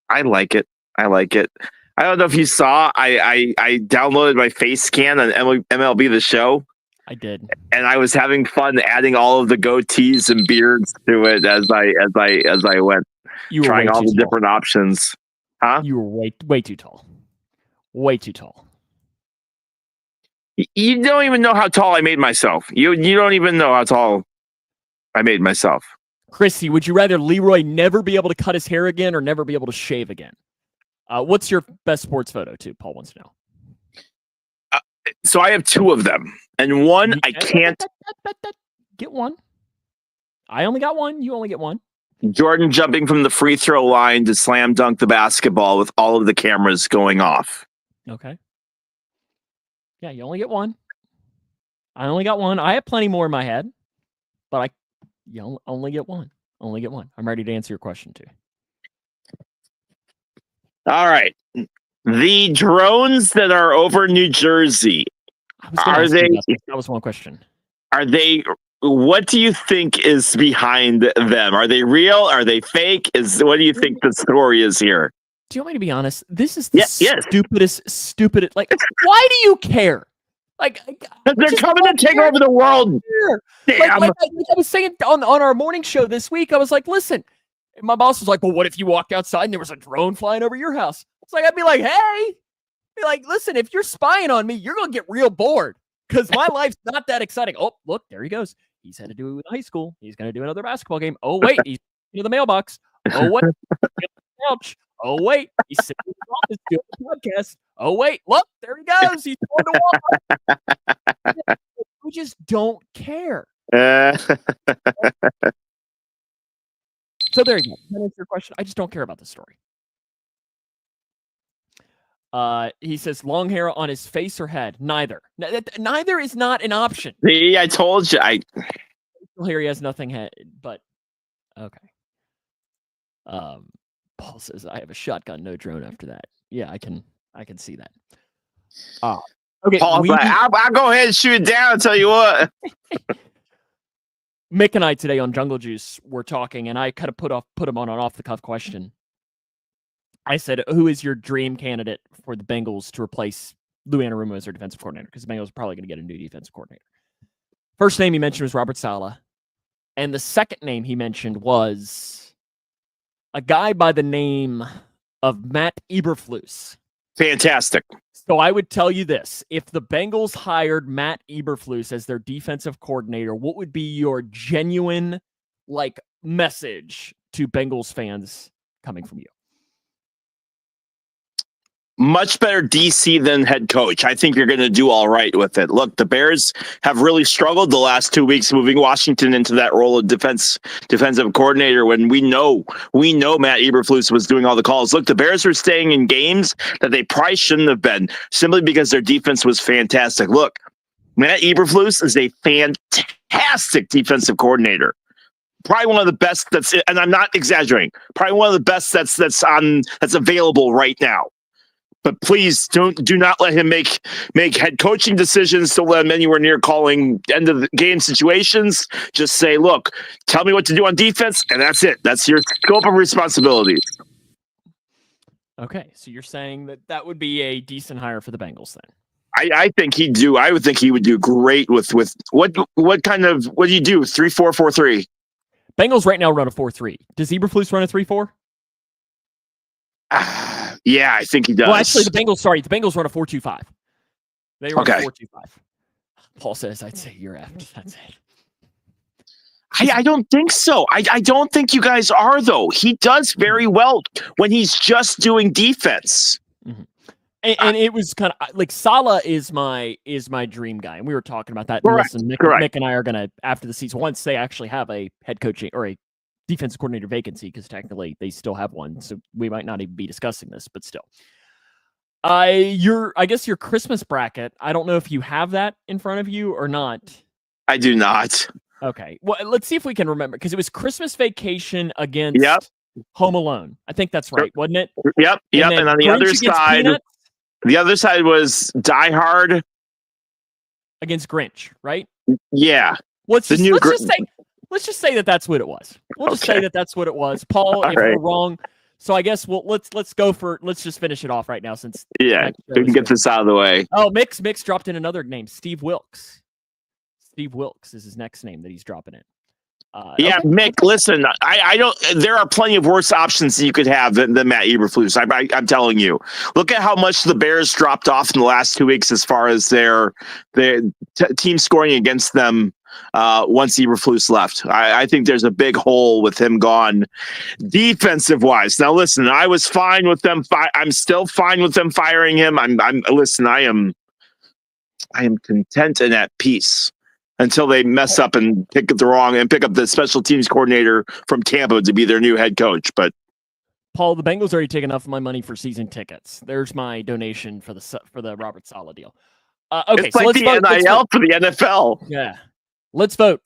I like it. I like it. I don't know if you saw, I downloaded my face scan on MLB The Show. I did, and I was having fun adding all of the goatees and beards to it as I went, trying all the different options. Huh? You were way too tall. Way too tall. You don't even know how tall I made myself. You don't even know how tall I made myself. Chrissy, would you rather Leroy never be able to cut his hair again or never be able to shave again? What's your best sports photo, too? Paul wants to know. So I have 2 of them, and one I can't get one. I only got one. You only get one. Jordan jumping from the free throw line to slam dunk the basketball with all of the cameras going off. Okay. Yeah, you only get one. I only got one. I have plenty more in my head, but you only get one. Only get one. I'm ready to answer your question too. All right. The drones that are over New Jersey, are they? That was one question. Are they? What do you think is behind them? Are they real? Are they fake? What do you think the story is here? Do you want me to be honest? This is the stupidest. Like, why do you care? Like, they're coming to take over the world. Damn. Like I was saying on our morning show this week, I was like, listen. And my boss was like, well, what if you walked outside and there was a drone flying over your house? It's like, I'd be like, hey, listen, if you're spying on me, you're going to get real bored because my life's not that exciting. Oh, look, there he goes. He's had to do it with high school. He's going to do another basketball game. Oh, wait, he's into the mailbox. Oh, wait, couch. Oh, wait, he's sitting in the office doing the podcast. Oh, wait, look, there he goes. He's going to walk. We just don't care. So there you go. That answers your question. I just don't care about the story. He says long hair on his face or head. Neither. Neither is not an option. See, I told you. Here he has nothing head, but okay. Paul says I have a shotgun, no drone. After that, yeah, I can see that. Okay. Paul's like, I'll go ahead and shoot it down. And tell you what. Mick and I today on Jungle Juice were talking, and I kind of put him on an off the cuff question. I said, who is your dream candidate for the Bengals to replace Lou Anarumo as their defensive coordinator? Because the Bengals are probably going to get a new defensive coordinator. First name he mentioned was Robert Saleh. And the second name he mentioned was a guy by the name of Matt Eberflus. Fantastic. So I would tell you this. If the Bengals hired Matt Eberflus as their defensive coordinator, what would be your genuine message to Bengals fans coming from you? Much better DC than head coach. I think you're going to do all right with it. Look, the Bears have really struggled the last 2 weeks moving Washington into that role of defensive coordinator when we know Matt Eberflus was doing all the calls. Look, the Bears were staying in games that they probably shouldn't have been simply because their defense was fantastic. Look, Matt Eberflus is a fantastic defensive coordinator. Probably one of the best and I'm not exaggerating, probably one of the best that's available right now. But please do not let him make head coaching decisions. Don't let him anywhere near calling end of the game situations. Just say, look, tell me what to do on defense, and that's it. That's your scope of responsibilities. Okay, so you're saying that would be a decent hire for the Bengals then? I think he'd do. I would think he would do great with what do you do? 3-4-4-3. Bengals right now run a 4-3. Does Eberflus run a 3-4? Yeah, I think he does. Well, actually, the Bengals run a 4-2-5. They run a 4-2-5. Paul says, I'd say you're apt. That's it. I don't think so. I don't think you guys are, though. He does very well when he's just doing defense. Mm-hmm. And it was kind of like Saleh is my dream guy. And we were talking about that. Correct. And Mick and I are going to, after the season, once they actually have a head coaching or a defensive coordinator vacancy, because technically they still have one, so we might not even be discussing this, but still. I guess your Christmas bracket, I don't know if you have that in front of you or not. I do not. Okay. Well, let's see if we can remember, because it was Christmas Vacation against Home Alone. I think that's right, wasn't it? Yep. And on the other side, the other side was Die Hard against Grinch, right? Yeah. Let's just say that that's what it was. We'll just say that that's what it was. Paul, if we're wrong. So I guess let's just finish it off right now since we can get this out of the way. Oh, Mix dropped in another name, Steve Wilkes. Steve Wilkes is his next name that he's dropping in. Okay. Mick, listen, I don't. There are plenty of worse options that you could have than Matt Eberflus. I'm telling you. Look at how much the Bears dropped off in the last 2 weeks as far as their team scoring against them once Eberflus left. I think there's a big hole with him gone defensive wise. Now, listen, I was fine with them. I'm still fine with them firing him. I am content and at peace. Until they mess up and pick up the special teams coordinator from Tampa to be their new head coach. But Paul, the Bengals already take enough of my money for season tickets. There's my donation for the Robert Saleh deal. Okay, it's so like the NIL for the NFL. Yeah, let's vote.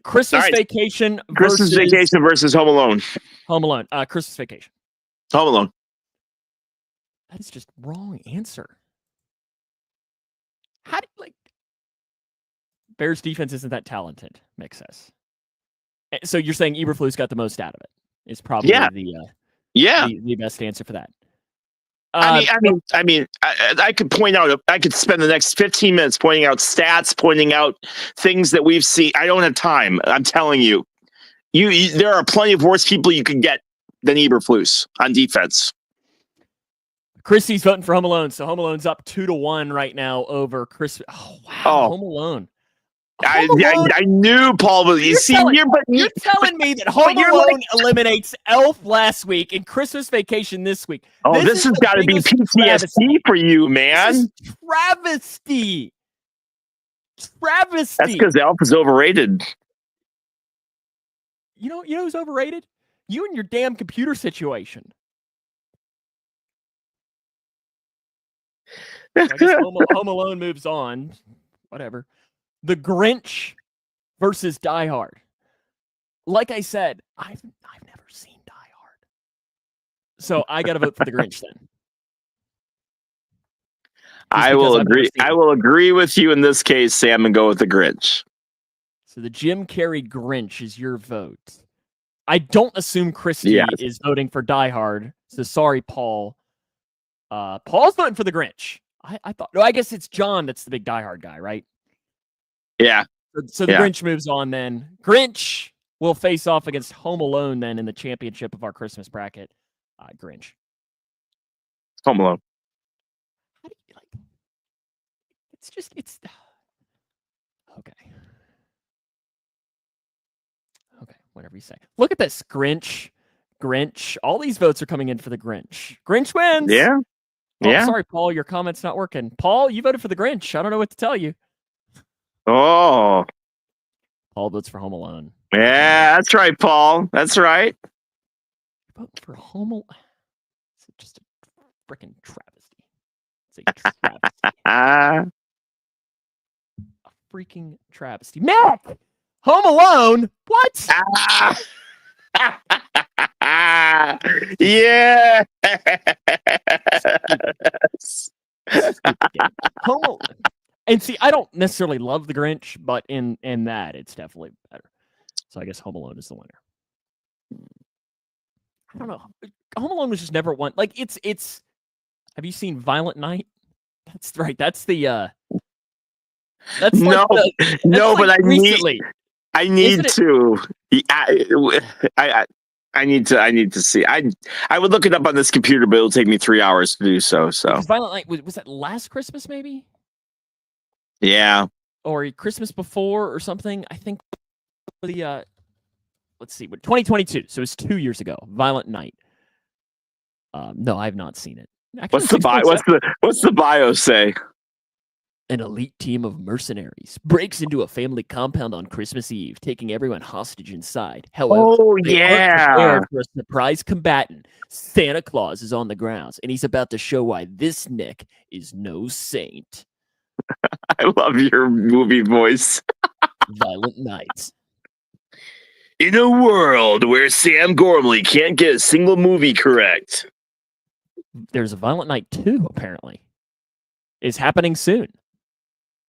Christmas Vacation. Versus Home Alone. Home Alone. Christmas Vacation. Home Alone. That is just wrong answer. How do Bears defense isn't that talented, Mick says. So you're saying Eberflus got the most out of it. Is probably the best answer for that. I could point out. I could spend the next 15 minutes pointing out stats, pointing out things that we've seen. I don't have time. I'm telling you, there are plenty of worse people you can get than Eberflus on defense. Christy's voting for Home Alone, so Home Alone's up 2-1 right now over Chris. Oh wow, Home Alone. I knew Paul was. You're telling me that Home Alone eliminates Elf last week and Christmas Vacation this week. Oh, this has got to be PTSD for you, man. Travesty. That's because Elf is overrated. You know who's overrated? You and your damn computer situation. So I guess Home Alone moves on. Whatever. The Grinch versus Die Hard. Like I said, I've never seen Die Hard. So I got to vote for the Grinch then. I will agree. I will agree with you in this case, Sam, and go with the Grinch. So the Jim Carrey Grinch is your vote. I don't assume Christy is voting for Die Hard. So sorry, Paul. Paul's voting for the Grinch. I thought. No, I guess it's John that's the big Die Hard guy, right? Yeah. So the Grinch moves on then. Grinch will face off against Home Alone then in the championship of our Christmas bracket. Grinch. Home Alone. How do you like? It's okay. Okay, whatever you say. Look at this, Grinch. All these votes are coming in for the Grinch. Grinch wins. Yeah. Oh, sorry, Paul. Your comment's not working. Paul, you voted for the Grinch. I don't know what to tell you. Oh. Paul votes for Home Alone. Yeah, that's right, Paul. That's right. Vote for Home Alone. It's just a freaking travesty. It's a travesty. A freaking travesty. Matt! Home Alone? What? Yeah. Home Alone. And see, I don't necessarily love the Grinch, but in that, it's definitely better. So I guess Home Alone is the winner. I don't know. Home Alone was just never one. Like it's. Have you seen Violent Night? That's right. That's the. That's no, like but I recently. I need to. I need to see. I would look it up on this computer, but it'll take me 3 hours to do so. So Violent Night was that last Christmas maybe? Yeah. Or Christmas before or something. I think the let's see, 2022. So it's 2 years ago. Violent Night. No, I've not seen it. Actually, what's the bio say? An elite team of mercenaries breaks into a family compound on Christmas Eve, taking everyone hostage inside. However, they aren't prepared for a surprise combatant. Santa Claus is on the grounds, and he's about to show why this Nick is no saint. I love your movie voice. Violent Night. In a world where Sam Gormley can't get a single movie correct. There's a Violent Night 2, apparently. Is happening soon.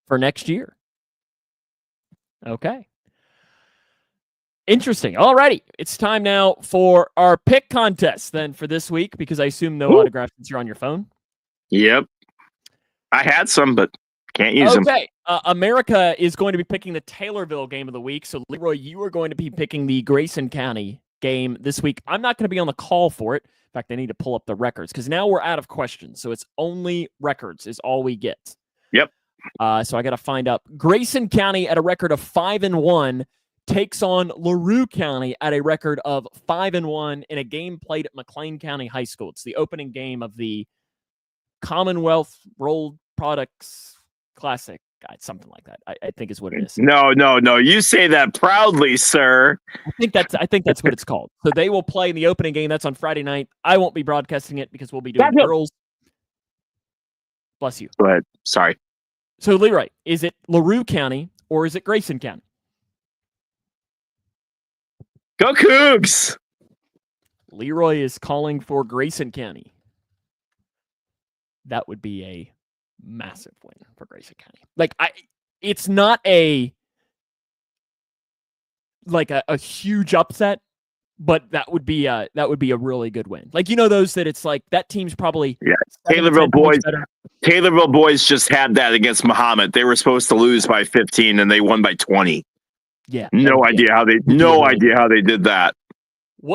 For next year. Okay. Interesting. Alrighty. It's time now for our pick contest then for this week, because I assume no autographs since you're on your phone. Yep. I had some, but can't use them. Okay. America is going to be picking the Taylorville game of the week. So, Leroy, you are going to be picking the Grayson County game this week. I'm not going to be on the call for it. In fact, I need to pull up the records because now we're out of questions. So it's only records is all we get. Yep. So I got to find out. Grayson County at a record of 5-1 takes on LaRue County at a record of 5-1 in a game played at McLean County High School. It's the opening game of the Commonwealth Rolled Products Classic. Something like that. I think is what it is. No. You say that proudly, sir. I think that's what it's called. So they will play in the opening game. That's on Friday night. I won't be broadcasting it because we'll be doing girls. Bless you. Go ahead. Sorry. So, Leroy, is it LaRue County or is it Grayson County? Go Cougs! Leroy is calling for Grayson County. That would be a massive win for Grayson County. It's not a huge upset, But that would be a really good win. Like, those that it's like that team's probably Taylorville boys just had that against Muhammad. They were supposed to lose by 15 and they won by 20. Yeah. No idea how they did that.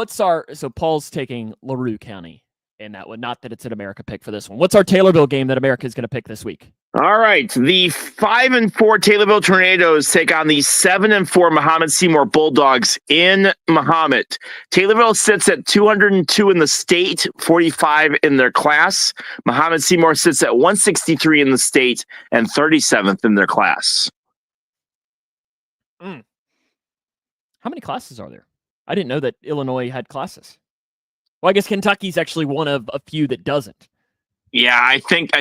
So Paul's taking LaRue County in that one. Not that it's an America pick for this one. What's our Taylorville game that America is going to pick this week? All right. The 5-4 Taylorville Tornadoes take on the 7-4 Muhammad Seymour Bulldogs in Muhammad. Taylorville sits at 202 in the state, 45 in their class. Muhammad Seymour sits at 163 in the state and 37th in their class. How many classes are there? I didn't know that Illinois had classes. Well, I guess Kentucky's actually one of a few that doesn't. Yeah, I think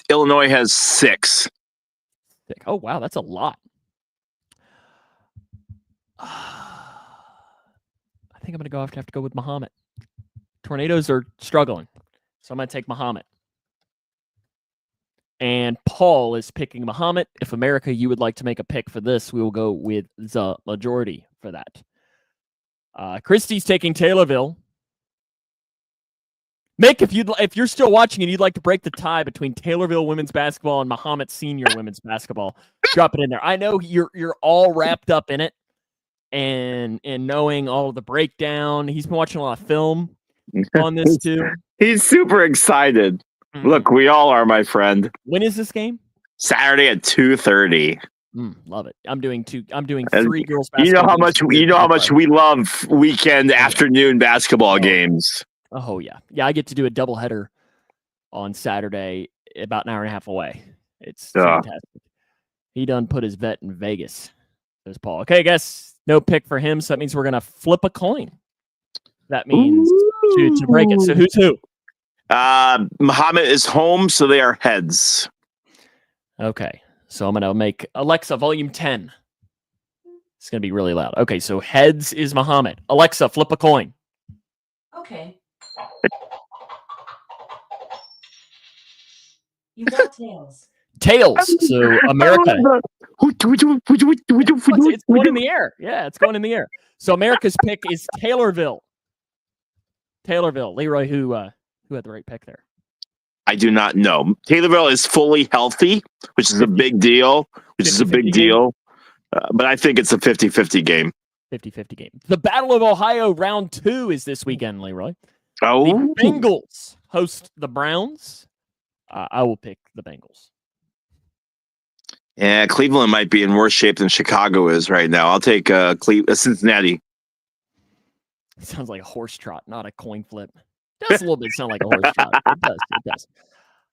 Illinois has 6. Oh, wow, that's a lot. I think I'm going to have to go with Muhammad. Tornadoes are struggling, so I'm going to take Muhammad. And Paul is picking Muhammad. If America, you would like to make a pick for this, we will go with the majority for that. Christy's taking Taylorville. Mick, if you're still watching and you'd like to break the tie between Taylorville women's basketball and Muhammad Senior women's basketball, drop it in there. I know you're all wrapped up in it and knowing all of the breakdown. He's been watching a lot of film on this too. He's super excited. Mm-hmm. Look, we all are, my friend. When is this game? Saturday at 2:30. Love it. I'm doing 3 girls basketball. You know how much we love weekend afternoon basketball games. Oh, yeah. Yeah, I get to do a doubleheader on Saturday about an hour and a half away. It's fantastic. He done put his bet in Vegas. There's Paul. Okay, I guess no pick for him, so that means we're going to flip a coin. That means to break it. So who's who? Muhammad is home, so they are heads. Okay, so I'm going to make Alexa volume 10. It's going to be really loud. Okay, so heads is Muhammad. Alexa, flip a coin. Okay. You got tails. Tails. So America. It's going in the air. Yeah, it's going in the air. So America's pick is Taylorville. Leroy, who had the right pick there? I do not know. Taylorville is fully healthy, which is a big deal. But I think it's a 50-50 game. 50-50 game. The Battle of Ohio round 2 is this weekend, Leroy. Oh. The Bengals host the Browns. I will pick the Bengals. Yeah, Cleveland might be in worse shape than Chicago is right now. I'll take Cincinnati. It sounds like a horse trot, not a coin flip. It does a little bit sound like a horse trot. It does.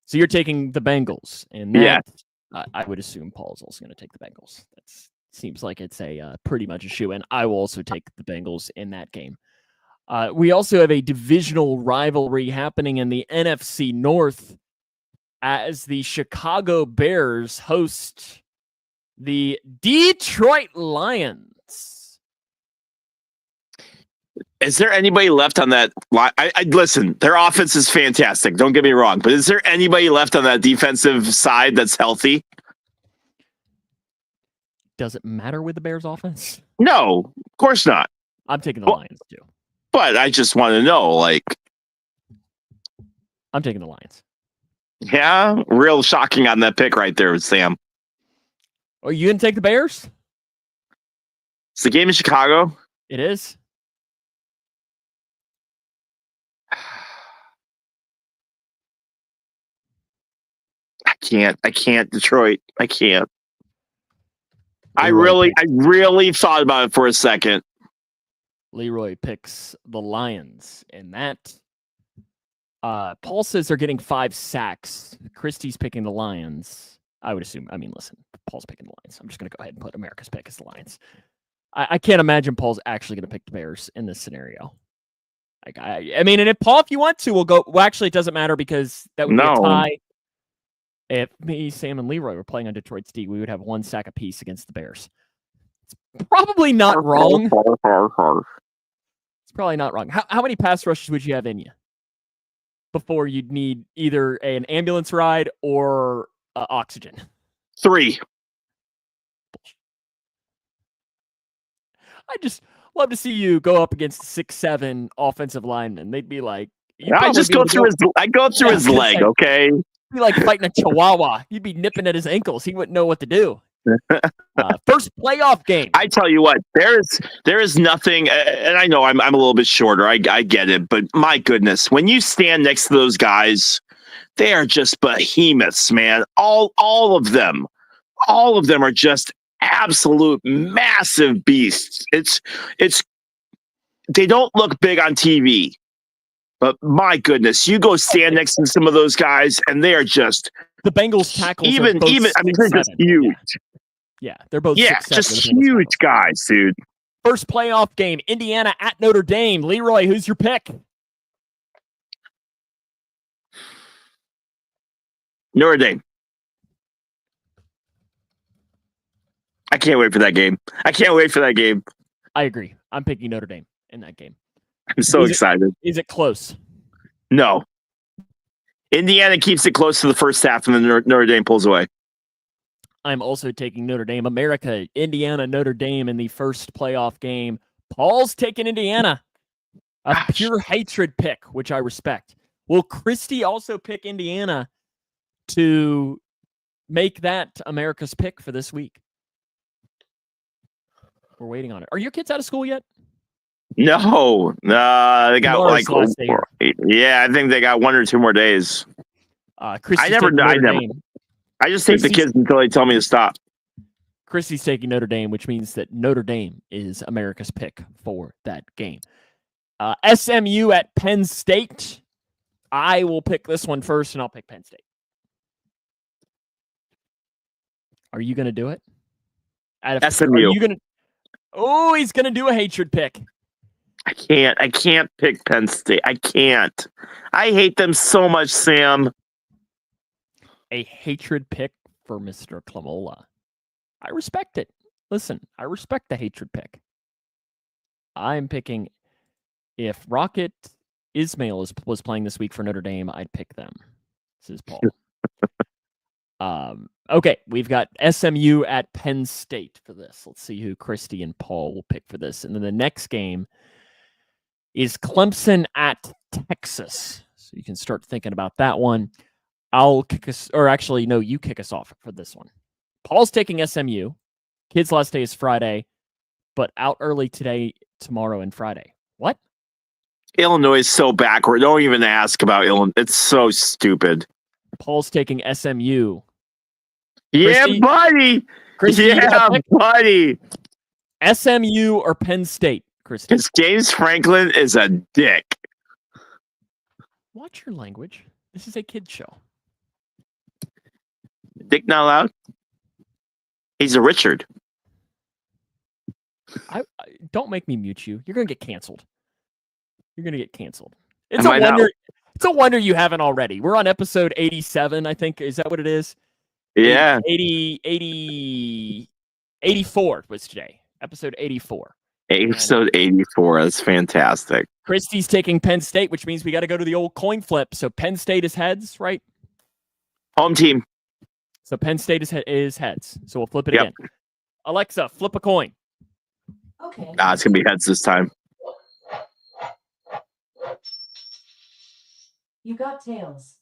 So you're taking the Bengals. And that, I would assume Paul's also going to take the Bengals. That seems like it's a pretty much a shoe. And I will also take the Bengals in that game. We also have a divisional rivalry happening in the NFC North as the Chicago Bears host the Detroit Lions. Is there anybody left on that line? I listen, their offense is fantastic. Don't get me wrong. But is there anybody left on that defensive side that's healthy? Does it matter with the Bears offense? No, of course not. I'm taking the Lions too. But I just want to know, I'm taking the Lions. Yeah, real shocking on that pick right there, Sam. Are you going to take the Bears? It's the game in Chicago. It is. I can't, Detroit. I can't. I really thought about it for a second. Leroy picks the Lions in that. Paul says they're getting 5 sacks. Christie's picking the Lions. I would assume. I mean, listen, Paul's picking the Lions. I'm just going to go ahead and put America's pick as the Lions. I can't imagine Paul's actually going to pick the Bears in this scenario. I mean, and if Paul, if you want to, we'll go. Well, actually, it doesn't matter because that would be a tie. If me, Sam, and Leroy were playing on Detroit's D, we would have 1 sack apiece against the Bears. It's probably not wrong. It's probably not wrong. How many pass rushes would you have in you before you'd need either an ambulance ride or oxygen? 3. love to see you go up against 6'7" offensive linemen. They'd be like, I just go through his leg, okay? Be like fighting a chihuahua. You'd be nipping at his ankles. He wouldn't know what to do. First playoff game. I tell you what, there is nothing, and I know I'm a little bit shorter. I get it, but my goodness, when you stand next to those guys, they are just behemoths, man. All of them are just absolute massive beasts. It's they don't look big on TV, but my goodness, you go stand next to some of those guys, and they are just the Bengals tackles. Even I mean, they're just huge. Yeah, they're both just huge guys, dude. First playoff game, Indiana at Notre Dame. Leroy, who's your pick? Notre Dame. I can't wait for that game. I agree. I'm picking Notre Dame in that game. I'm so excited. Is it close? No. Indiana keeps it close to the first half, and then Notre Dame pulls away. I'm also taking Notre Dame. America, Indiana, Notre Dame in the first playoff game. Paul's taking Indiana. A pure hatred pick, which I respect. Will Christy also pick Indiana to make that America's pick for this week? We're waiting on it. Are your kids out of school yet? No. They got Tomorrow's I think they got 1 or 2 more days. I just take the kids until they tell me to stop. Christy's taking Notre Dame, which means that Notre Dame is America's pick for that game. SMU at Penn State. I will pick this one first, and I'll pick Penn State. Are you going to do it? SMU. Oh, he's going to do a hatred pick. I can't pick Penn State. I can't. I hate them so much, Sam. A hatred pick for Mr. Clamola. I respect it. Listen, I respect the hatred pick. I'm picking, if Rocket Ismail was playing this week for Notre Dame, I'd pick them. This is Paul. Okay, we've got SMU at Penn State for this. Let's see who Christy and Paul will pick for this. And then the next game is Clemson at Texas. So you can start thinking about that one. I'll kick us, or actually, no, you kick us off for this one. Paul's taking SMU. Kids' last day is Friday, but out early today, tomorrow, and Friday. What? Illinois is so backward. Don't even ask about Illinois. It's so stupid. Paul's taking SMU. Yeah, Christy, buddy. Christy, yeah, buddy. SMU or Penn State, Christy? Because James Franklin is a dick. Watch your language. This is a kid's show. Dick not allowed? He's a Richard. I don't make me mute you. You're going to get canceled. It's a wonder. It's a wonder you haven't already. We're on episode 87, I think. Is that what it is? Yeah. 84 was today. Episode 84. Episode 84. That's fantastic. Christy's taking Penn State, which means we got to go to the old coin flip. So Penn State is heads, right? Home team. So Penn State is heads. So we'll flip it again. Alexa, flip a coin. Okay. It's going to be heads this time. You got tails.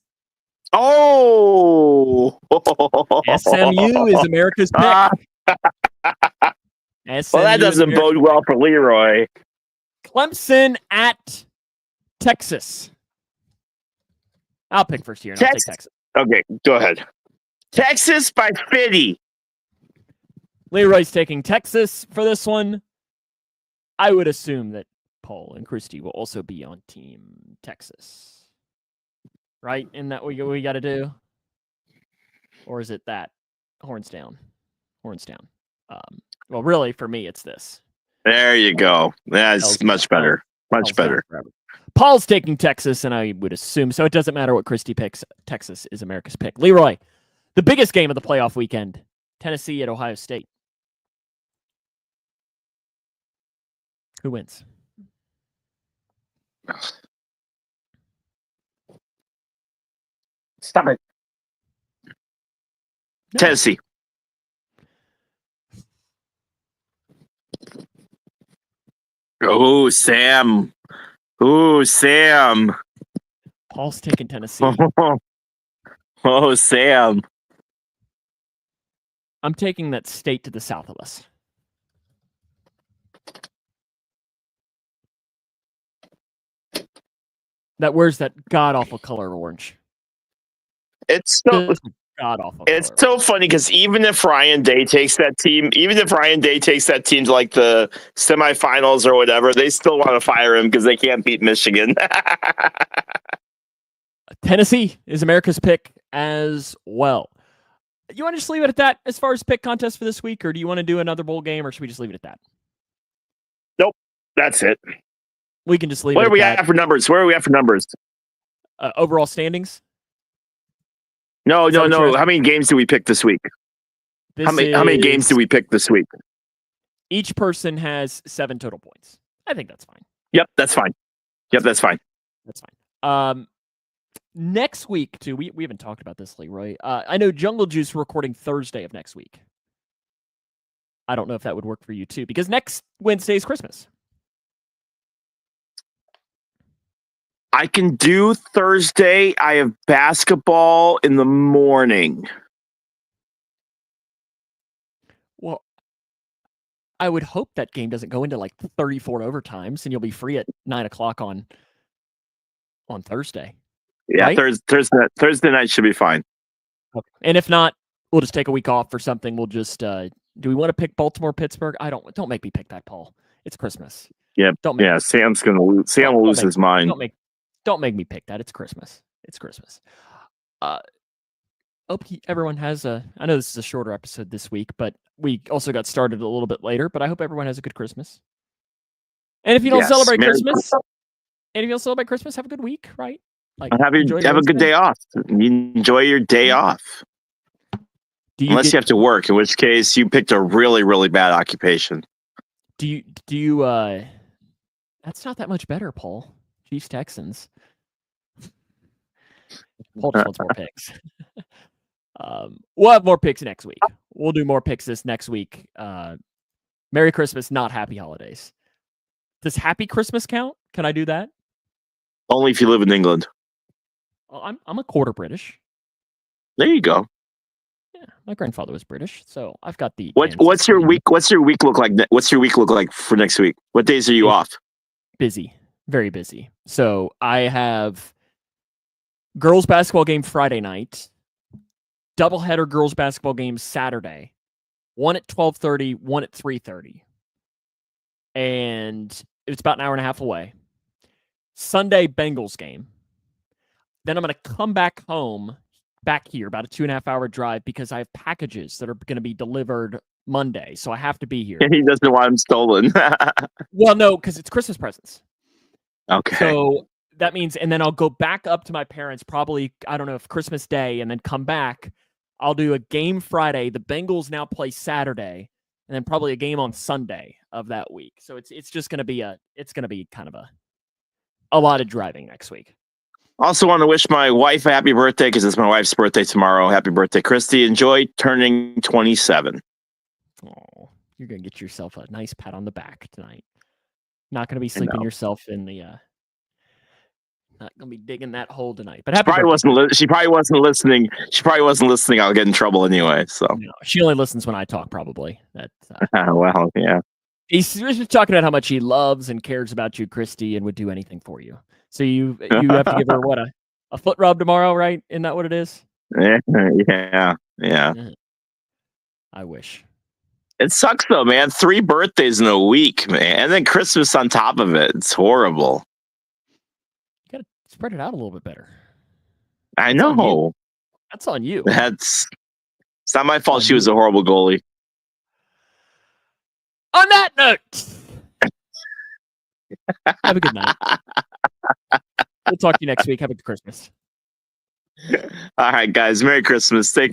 Oh! SMU is America's pick. Well, that doesn't bode well for Leroy. Clemson at Texas. I'll pick first here. And I'll take Texas. Okay, go ahead. Texas by 50. Leroy's taking Texas for this one. I would assume that Paul and Christy will also be on Team Texas. Right? Isn't that what we got to do? Or is it that? Horns down. Well, really, for me, it's this. There you go. That's much better. Much better. Paul's taking Texas, and I would assume, so it doesn't matter what Christy picks. Texas is America's pick. Leroy, the biggest game of the playoff weekend, Tennessee at Ohio State. Who wins? Stop it. No. Tennessee. Oh, Sam. Oh, Sam. Paul's taking Tennessee. Oh, Sam. I'm taking that state to the south of us. That wears that god awful color orange. It's so god awful. It's so funny because even if Ryan Day takes that team to like the semifinals or whatever, they still want to fire him because they can't beat Michigan. Tennessee is America's pick as well. You want to just leave it at that as far as pick contest for this week, or do you want to do another bowl game, or should we just leave it at that? Nope, that's it. We can just leave What it are we at at for numbers? Where are we at for numbers? Overall standings? No. How many games do we pick this week? How many games do we pick this week? Each person has 7 total points. I think that's fine. Yep, that's fine. That's fine. That's fine. Next week, too, we haven't talked about this, Leroy. I know Jungle Juice recording Thursday of next week. I don't know if that would work for you, too, because next Wednesday is Christmas. I can do Thursday. I have basketball in the morning. Well, I would hope that game doesn't go into like 34 overtimes and you'll be free at 9 o'clock on Thursday. Yeah, right? Thursday night should be fine. Okay. And if not, we'll just take a week off or something. We'll just do we want to pick Baltimore, Pittsburgh? Don't make me pick that, Paul. It's Christmas. Yeah. Sam's gonna lose. Sam will lose his mind. Don't make me pick that. It's Christmas. Hope everyone has I know this is a shorter episode this week, but we also got started a little bit later, but I hope everyone has a good Christmas. And if you don't celebrate Christmas, have a good week, right? Like, have a good day off. You enjoy your day off. Unless you have to work, in which case you picked a really, really bad occupation. Do you that's not that much better, Paul. Chiefs Texans. Paul just wants more picks. We'll have more picks next week. We'll do more picks this next week. Merry Christmas, not Happy Holidays. Does Happy Christmas count? Can I do that? Only if you live in England. Well, I'm a quarter British. There you go. Yeah, my grandfather was British, so I've got the. What's your week look like? What's your week look like for next week? What days are you off? Busy, very busy. So I have girls basketball game Friday night, doubleheader girls basketball game Saturday, one at 12:30, one at 3:30, and it's about an hour and a half away. Sunday Bengals game. Then I'm going to come back here, about a 2.5 hour drive, because I have packages that are going to be delivered Monday, so I have to be here. He doesn't want them stolen. Well, no, because it's Christmas presents. Okay. So that means, and then I'll go back up to my parents, probably, I don't know, if Christmas Day, and then come back. I'll do a game Friday. The Bengals now play Saturday, and then probably a game on Sunday of that week. So it's just going to be kind of a lot of driving next week. Also want to wish my wife a happy birthday because it's my wife's birthday tomorrow. Happy birthday, Christy. Enjoy turning 27. Oh, you're going to get yourself a nice pat on the back tonight. Not going to be sleeping yourself in the not going to be digging that hole tonight. But happy birthday. She probably wasn't listening. I'll get in trouble anyway. So no, she only listens when I talk, probably. Well, yeah. He's just talking about how much he loves and cares about you, Christy, and would do anything for you. So you have to give her what, a foot rub tomorrow, right? Isn't that what it is? Yeah. I wish. It sucks though, man. 3 birthdays in a week, man, and then Christmas on top of it. It's horrible. You gotta spread it out a little bit better. I know. That's on you. It's not my fault. She was a horrible goalie. On that note, have a good night. We'll talk to you next week. Have a good Christmas. All right, guys. Merry Christmas. Take care.